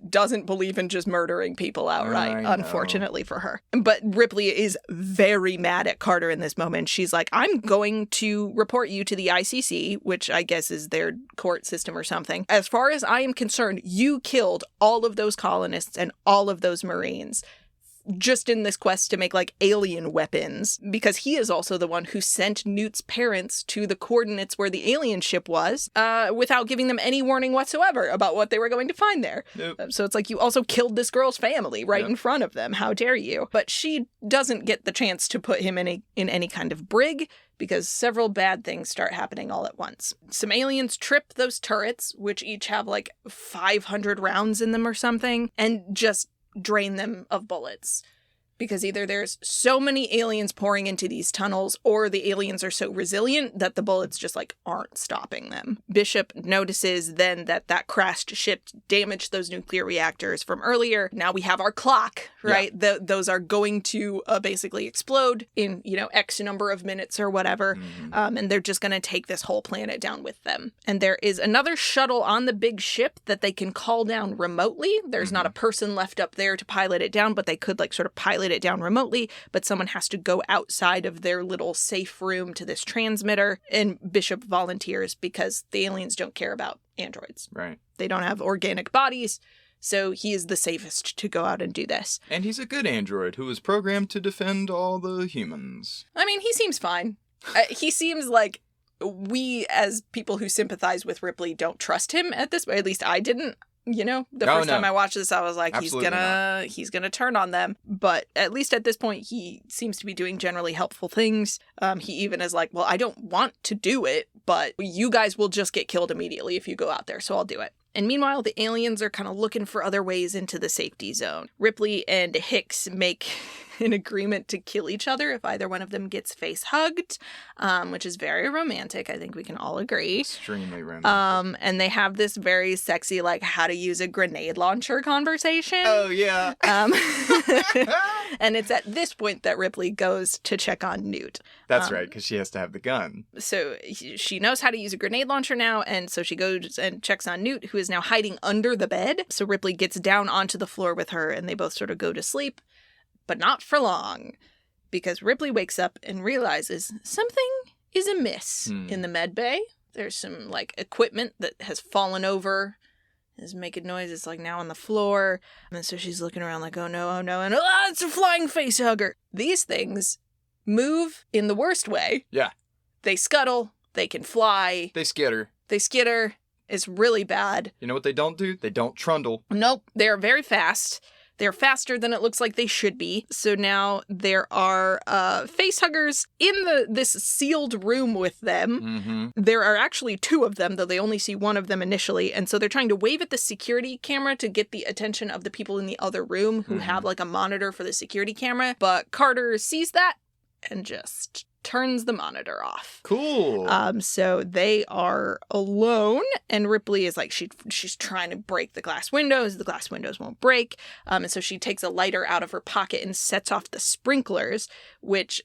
doesn't believe in just murdering people outright, unfortunately for her. But Ripley is very mad at Carter in this moment. She's like, I'm going to report you to the ICC, which I guess is their court system or something. As far as I am concerned, you killed all of those colonists and all of those Marines. Just in this quest to make, like, alien weapons, because he is also the one who sent Newt's parents to the coordinates where the alien ship was, without giving them any warning whatsoever about what they were going to find there. Yep. So it's like, you also killed this girl's family right in front of them. How dare you? But she doesn't get the chance to put him in any kind of brig, because several bad things start happening all at once. Some aliens trip those turrets, which each have, like, 500 rounds in them or something, and just drain them of bullets. Because either there's so many aliens pouring into these tunnels, or the aliens are so resilient that the bullets just, like, aren't stopping them. Bishop notices then that crashed ship damaged those nuclear reactors from earlier. Now we have our clock, right? Yeah. Those are going to basically explode in, X number of minutes or whatever. Mm-hmm. And they're just going to take this whole planet down with them. And there is another shuttle on the big ship that they can call down remotely. There's not a person left up there to pilot it down, but they could, like, sort of pilot it down remotely, but someone has to go outside of their little safe room to this transmitter, and Bishop volunteers because the aliens don't care about androids. Right. They don't have organic bodies, so he is the safest to go out and do this. And he's a good android who was programmed to defend all the humans. I mean, he seems fine. He seems like we, as people who sympathize with Ripley, don't trust him at this point. At least I didn't. The first time I watched this, I was like, he's gonna turn on them. But at least at this point, he seems to be doing generally helpful things. He even is like, well, I don't want to do it, but you guys will just get killed immediately if you go out there, so I'll do it. And meanwhile, the aliens are kind of looking for other ways into the safety zone. Ripley and Hicks make an agreement to kill each other if either one of them gets face hugged, which is very romantic. I think we can all agree. Extremely romantic. And they have this very sexy, like, how to use a grenade launcher conversation. Oh, yeah. And it's at this point that Ripley goes to check on Newt. That's right, because she has to have the gun. So she knows how to use a grenade launcher now, and so she goes and checks on Newt, who is now hiding under the bed. So Ripley gets down onto the floor with her, and they both sort of go to sleep. But not for long, because Ripley wakes up and realizes something is amiss in the med bay. There's some, like, equipment that has fallen over, is making noise. It's, like, now on the floor. And so she's looking around like, oh no, and it's a flying face hugger. These things move in the worst way. Yeah. They scuttle. They can fly. They skitter. It's really bad. You know what they don't do? They don't trundle. Nope. They're very fast. They're faster than it looks like they should be. So now there are facehuggers in this sealed room with them. Mm-hmm. There are actually 2 of them, though they only see one of them initially. And so they're trying to wave at the security camera to get the attention of the people in the other room who have like a monitor for the security camera. But Carter sees that and just turns the monitor off. Cool. So they are alone, and Ripley is like, she's trying to break the glass windows. The glass windows won't break. And so she takes a lighter out of her pocket and sets off the sprinklers, which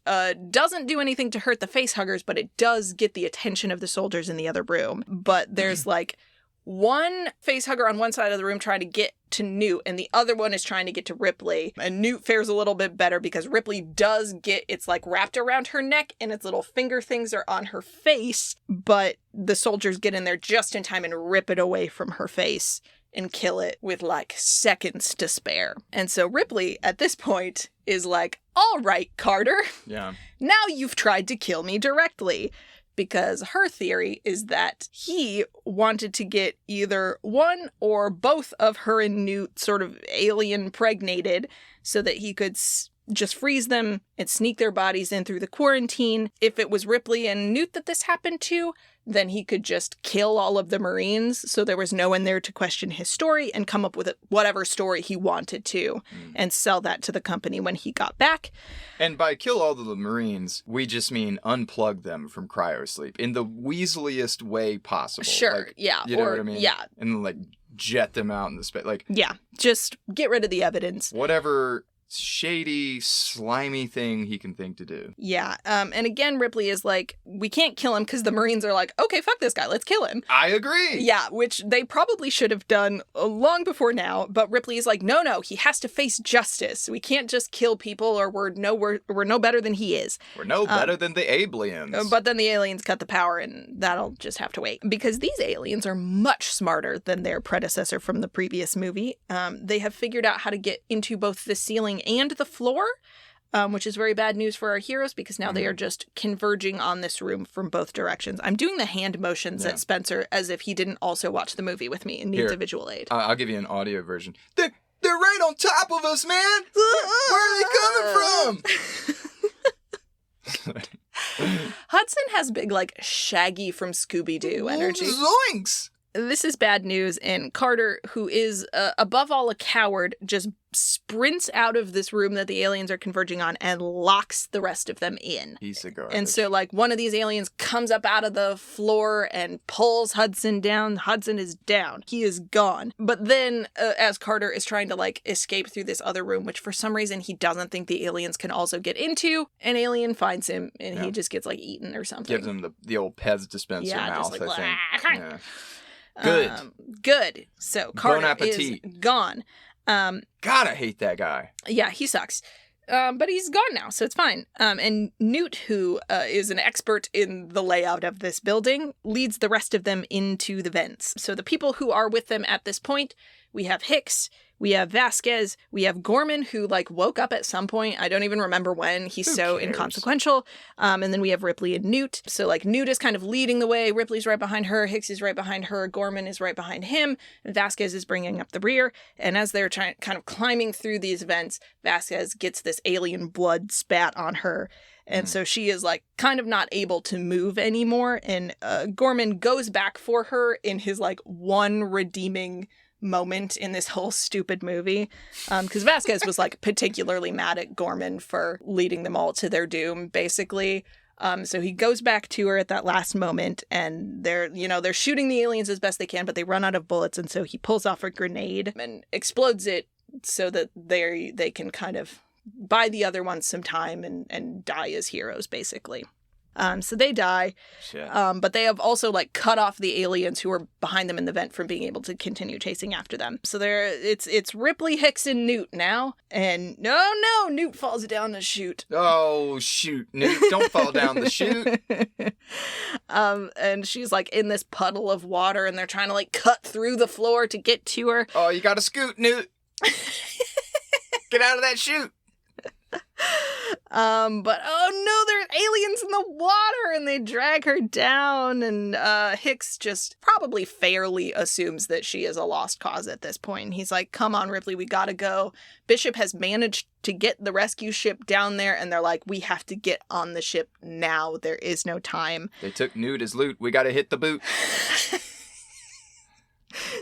doesn't do anything to hurt the facehuggers, but it does get the attention of the soldiers in the other room. But there's like one facehugger on one side of the room trying to get to Newt, and the other one is trying to get to Ripley. And Newt fares a little bit better because Ripley does get, it's like wrapped around her neck and its little finger things are on her face, but the soldiers get in there just in time and rip it away from her face and kill it with like seconds to spare. And so Ripley at this point is like, all right, Carter. Yeah. Now you've tried to kill me directly. Because her theory is that he wanted to get either one or both of her and Newt sort of alien pregnated so that he could just freeze them and sneak their bodies in through the quarantine. If it was Ripley and Newt that this happened to, then he could just kill all of the Marines so there was no one there to question his story and come up with whatever story he wanted to and sell that to the company when he got back. And by kill all of the Marines, we just mean unplug them from cryosleep in the weaseliest way possible. Sure, like, yeah. You know what I mean? Yeah. And like jet them out in the space. Like, yeah, just get rid of the evidence. Whatever shady, slimy thing he can think to do. Yeah. And again, Ripley is like, we can't kill him because the Marines are like, okay, fuck this guy, let's kill him. I agree. Yeah, which they probably should have done long before now. But Ripley is like, no, he has to face justice. We can't just kill people or we're no better than he is. We're no better than the aliens. But then the aliens cut the power and that'll just have to wait. Because these aliens are much smarter than their predecessor from the previous movie. They have figured out how to get into both the ceiling and the floor, which is very bad news for our heroes because now they are just converging on this room from both directions. I'm doing the hand motions at Spencer as if he didn't also watch the movie with me and needs a visual aid. I'll give you an audio version. They're right on top of us, man! Where are they coming from? Hudson has big, like, Shaggy from Scooby-Doo energy. Zoinks! This is bad news, and Carter, who is, above all, a coward, just sprints out of this room that the aliens are converging on and locks the rest of them in. Piece of garbage. And so, like, one of these aliens comes up out of the floor and pulls Hudson down. Hudson is down. He is gone. But then, as Carter is trying to, like, escape through this other room, which for some reason he doesn't think the aliens can also get into, an alien finds him, and he just gets, like, eaten or something. Gives him the old Pez dispenser mouth, just like, I think. Yeah. Good. Good. So Carter is gone. God, I hate that guy. Yeah, he sucks. But he's gone now, so it's fine. And Newt, who is an expert in the layout of this building, leads the rest of them into the vents. So the people who are with them at this point, we have Hicks, we have Vasquez, we have Gorman, who, like, woke up at some point. I don't even remember when. He's so inconsequential. And then we have Ripley and Newt. So, like, Newt is kind of leading the way. Ripley's right behind her. Hicks is right behind her. Gorman is right behind him. And Vasquez is bringing up the rear. And as they're kind of climbing through these vents, Vasquez gets this alien blood spat on her. And so she is, like, kind of not able to move anymore. And Gorman goes back for her in his, like, one redeeming moment in this whole stupid movie, because Vasquez was, like, particularly mad at Gorman for leading them all to their doom, basically. So he goes back to her at that last moment, and they're shooting the aliens as best they can, but they run out of bullets, and so he pulls off a grenade and explodes it so that they can kind of buy the other ones some time and die as heroes, basically. So they die, but they have also, like, cut off the aliens who are behind them in the vent from being able to continue chasing after them. So it's Ripley, Hicks, and Newt now, and no, Newt falls down the chute. Oh, shoot, Newt, don't fall down the chute. And she's, like, in this puddle of water, and they're trying to, like, cut through the floor to get to her. Oh, you gotta scoot, Newt. Get out of that chute. But oh no, there's aliens in the water, and they drag her down, and Hicks just probably fairly assumes that she is a lost cause at this point. He's like, come on, Ripley, we gotta go. Bishop has managed to get the rescue ship down there, and they're like, we have to get on the ship now. There is no time. They took Newt as loot. We gotta hit the boot.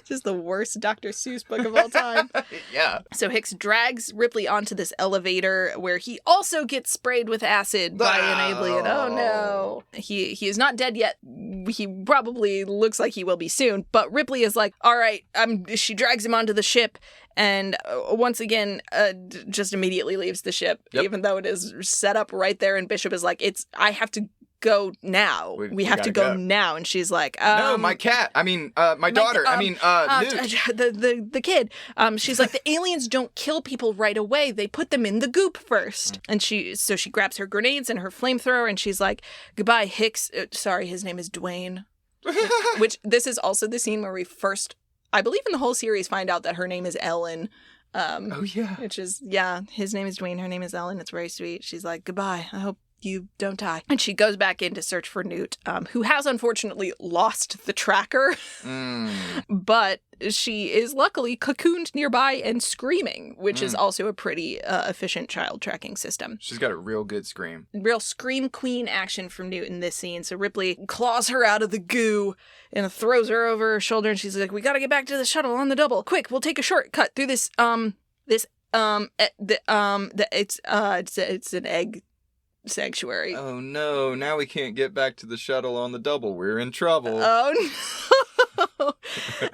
Just the worst Dr. Seuss book of all time. Yeah. So Hicks drags Ripley onto this elevator where he also gets sprayed with acid by an alien. Oh no. He is not dead yet. He probably looks like he will be soon. But Ripley is like, all right, she drags him onto the ship. And once again, just immediately leaves the ship, even though it is set up right there. And Bishop is like, I have to go now. We have to go now. And she's like, no, my cat. My daughter. Newt. The kid. She's like, the aliens don't kill people right away. They put them in the goop first. And she grabs her grenades and her flamethrower, and she's like, goodbye, Hicks. Sorry, his name is Dwayne. Which this is also the scene where we first, I believe in the whole series, find out that her name is Ellen. Which is, his name is Dwayne, her name is Ellen. It's very sweet. She's like, goodbye. I hope you don't die. And she goes back in to search for Newt, who has unfortunately lost the tracker. But she is luckily cocooned nearby and screaming, which is also a pretty efficient child tracking system. She's got a real good scream. Real scream queen action from Newt in this scene. So Ripley claws her out of the goo and throws her over her shoulder, and she's like, we gotta get back to the shuttle on the double. Quick, we'll take a shortcut through this, it's an egg sanctuary. Oh no, now we can't get back to the shuttle on the double. We're in trouble. Oh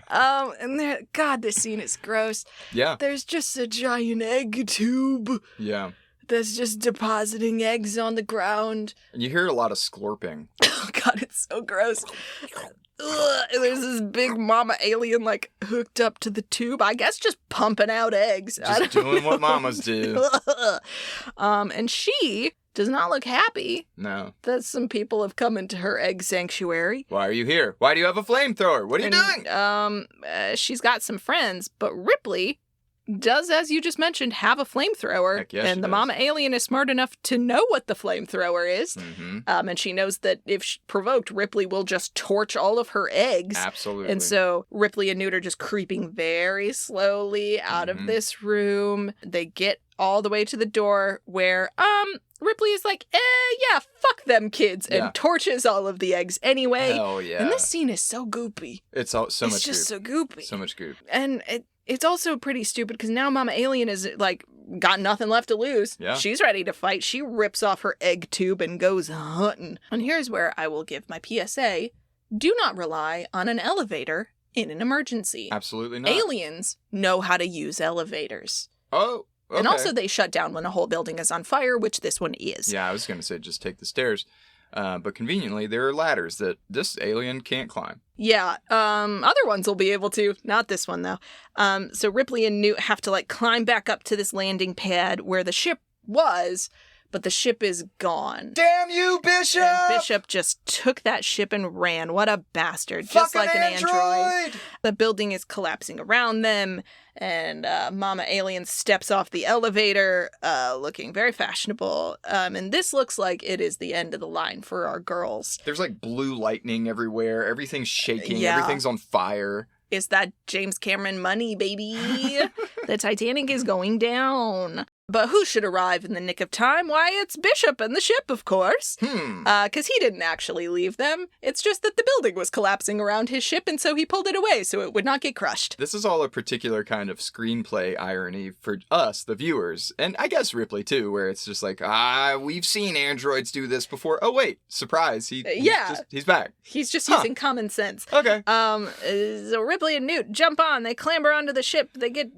no. And God, this scene is gross. Yeah. There's just a giant egg tube. Yeah. That's just depositing eggs on the ground. And you hear a lot of scorping. Oh God, it's so gross. Ugh, and there's this big mama alien hooked up to the tube, I guess just pumping out eggs. Just doing what mamas do. And she does not look happy. No. That some people have come into her egg sanctuary. Why are you here? Why do you have a flamethrower? What are you doing? She's got some friends, but Ripley does, as you just mentioned, have a flamethrower. Heck yes, and the mama alien is smart enough to know what the flamethrower is. Mm-hmm. And she knows that if provoked, Ripley will just torch all of her eggs. Absolutely. And so Ripley and Newt are just creeping very slowly out of this room. They get all the way to the door where Ripley is like, yeah, fuck them kids, and torches all of the eggs anyway. Hell yeah. And this scene is so goopy. It's so much It's just goop. so goopy. So much goop. And it's also pretty stupid because now Mama Alien is got nothing left to lose. Yeah. She's ready to fight. She rips off her egg tube and goes hunting. And here's where I will give my PSA. Do not rely on an elevator in an emergency. Absolutely not. Aliens know how to use elevators. Oh, okay. And also they shut down when a whole building is on fire, which this one is. Yeah, I was going to say just take the stairs. But conveniently, there are ladders that this alien can't climb. Yeah, other ones will be able to. Not this one, though. So Ripley and Newt have to, climb back up to this landing pad where the ship was, but the ship is gone. Damn you, Bishop! And Bishop just took that ship and ran. What a bastard. Just like an android. The building is collapsing around them, and Mama Alien steps off the elevator, looking very fashionable. And this looks like it is the end of the line for our girls. There's blue lightning everywhere. Everything's shaking. Yeah. Everything's on fire. It's that James Cameron money, baby. The Titanic is going down. But who should arrive in the nick of time? Why, it's Bishop and the ship, of course. Because he didn't actually leave them. It's just that the building was collapsing around his ship, and so he pulled it away so it would not get crushed. This is all a particular kind of screenplay irony for us, the viewers, and I guess Ripley, too, where it's just we've seen androids do this before. Oh, wait, surprise, he's back. He's just using common sense. Okay. So Ripley and Newt jump on, they clamber onto the ship, they get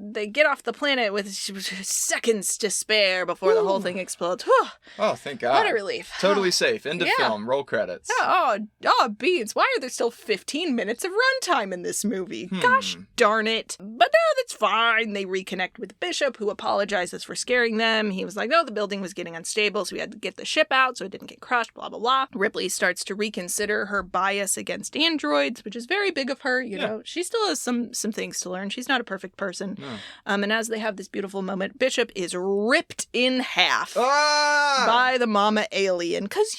off the planet with seconds to spare before the whole thing explodes. Whew. Oh, thank God. What a relief. Totally safe. End of film. Roll credits. Oh, beans. Why are there still 15 minutes of runtime in this movie? Gosh darn it. But no, that's fine. They reconnect with Bishop, who apologizes for scaring them. He was like, no, the building was getting unstable, so we had to get the ship out so it didn't get crushed, blah, blah, blah. Ripley starts to reconsider her bias against androids, which is very big of her. You know, she still has some things to learn. She's not a perfect person. No. And as they have this beautiful moment, Bishop is ripped in half by the mama alien. Because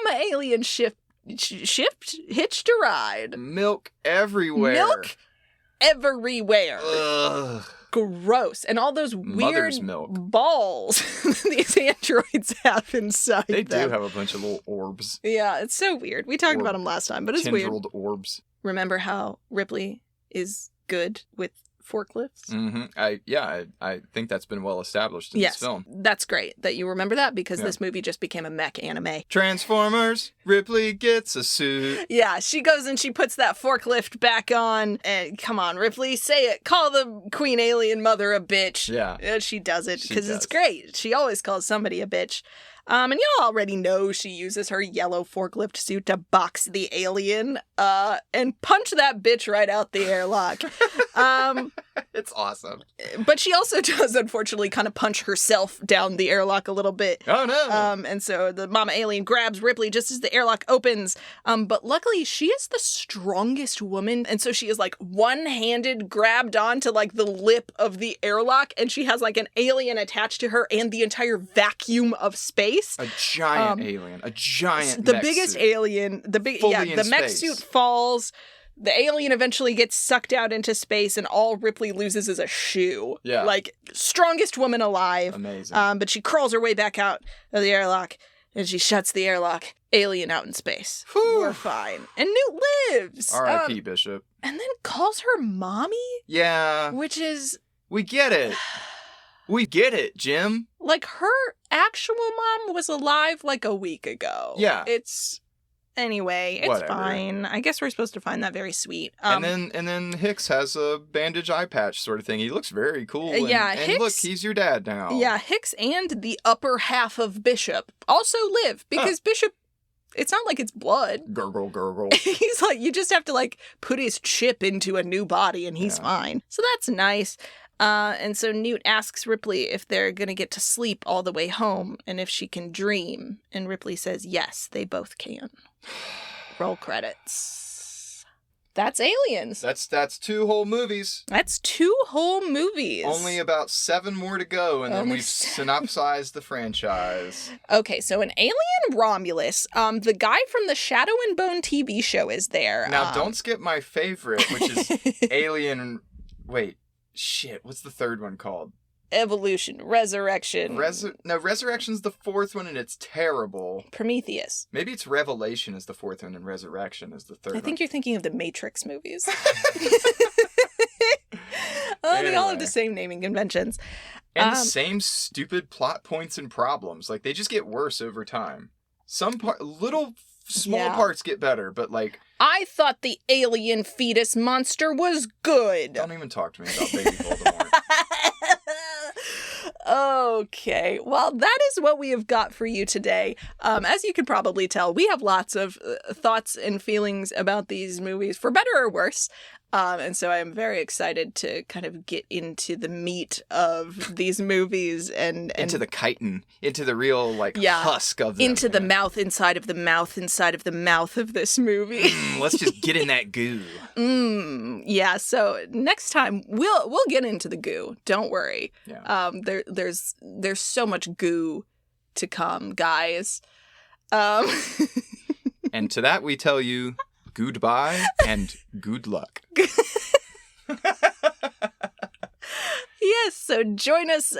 mama alien hitched a ride. Milk everywhere. Milk everywhere. Ugh. Gross. And all those weird balls these androids have inside them. They do have a bunch of little orbs. Yeah, it's so weird. We talked about them last time, but it's weird. Tendrilled orbs. Remember how Ripley is good with forklifts? Mm-hmm. I think that's been well established in this film. That's great that you remember that, because this movie just became a mech anime. Transformers, Ripley gets a suit. Yeah, she goes and she puts that forklift back on, and come on, Ripley, say it. Call the Queen Alien Mother a bitch. Yeah. She does it, because it's great. She always calls somebody a bitch. And y'all already know she uses her yellow forklift suit to box the alien and punch that bitch right out the airlock. It's awesome. But she also does, unfortunately, kind of punch herself down the airlock a little bit. Oh, no. And so the mama alien grabs Ripley just as the airlock opens. But luckily, she is the strongest woman. And so she is, like, one-handed grabbed onto, like, the lip of the airlock. And she has, like, an alien attached to her and the entire vacuum of space. A giant alien. A giant The biggest suit. Alien. The mech suit falls. The alien eventually gets sucked out into space, and all Ripley loses is a shoe. Yeah. Like, strongest woman alive. Amazing. But she crawls her way back out of the airlock, and she shuts the airlock. Alien out in space. Whew. We're fine. And Newt lives. R.I.P. Bishop. And then calls her mommy? Yeah. Which is... We get it. We get it, Jim. Like, her actual mom was alive, like, a week ago. Yeah. Anyway, it's Whatever. fine. I guess we're supposed to find that very sweet. And then Hicks has a bandage eye patch sort of thing. He looks very cool. And Hicks, look, he's your dad now. Yeah, Hicks and the upper half of Bishop also live, because Bishop, it's not like it's blood. Gurgle, gurgle. He's like, you just have to, like, put his chip into a new body and he's fine. So that's nice. And so Newt asks Ripley if they're going to get to sleep all the way home and if she can dream. And Ripley says, yes, they both can. Roll credits. That's Aliens. That's 2 whole movies. That's 2 whole movies. Only about 7 more to go, and then we've synopsized the franchise. Okay, so in Alien Romulus, the guy from the Shadow and Bone TV show is there. Now, don't skip my favorite, which is Alien... Wait. Shit, what's the third one called? Evolution, Resurrection. Resurrection's the 4th one, and it's terrible. Prometheus. Maybe it's Revelation is the 4th one, and Resurrection is the 3rd one. I think you're thinking of the Matrix movies. They all have the same naming conventions. And the same stupid plot points and problems. Like, they just get worse over time. Some small parts get better, but, like... I thought the alien fetus monster was good. Don't even talk to me about Baby Voldemort. Okay, well, that is what we have got for you today. As you can probably tell, we have lots of thoughts and feelings about these movies, for better or worse. And so I am very excited to kind of get into the meat of these movies and into the chitin, into the real husk of them. Into the mouth, inside of the mouth, inside of the mouth of this movie. Let's just get in that goo. Yeah. So next time we'll get into the goo. Don't worry. Yeah. There's so much goo to come, guys. And to that we tell you. Goodbye and good luck. Yes, so join us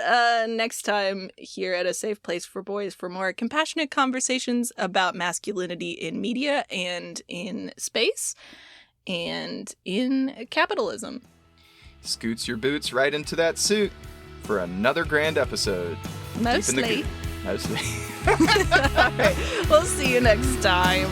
next time here at A Safe Place for Boys for more compassionate conversations about masculinity in media and in space and in capitalism. Scoots your boots right into that suit for another grand episode. Mostly. Mostly. All right, we'll see you next time.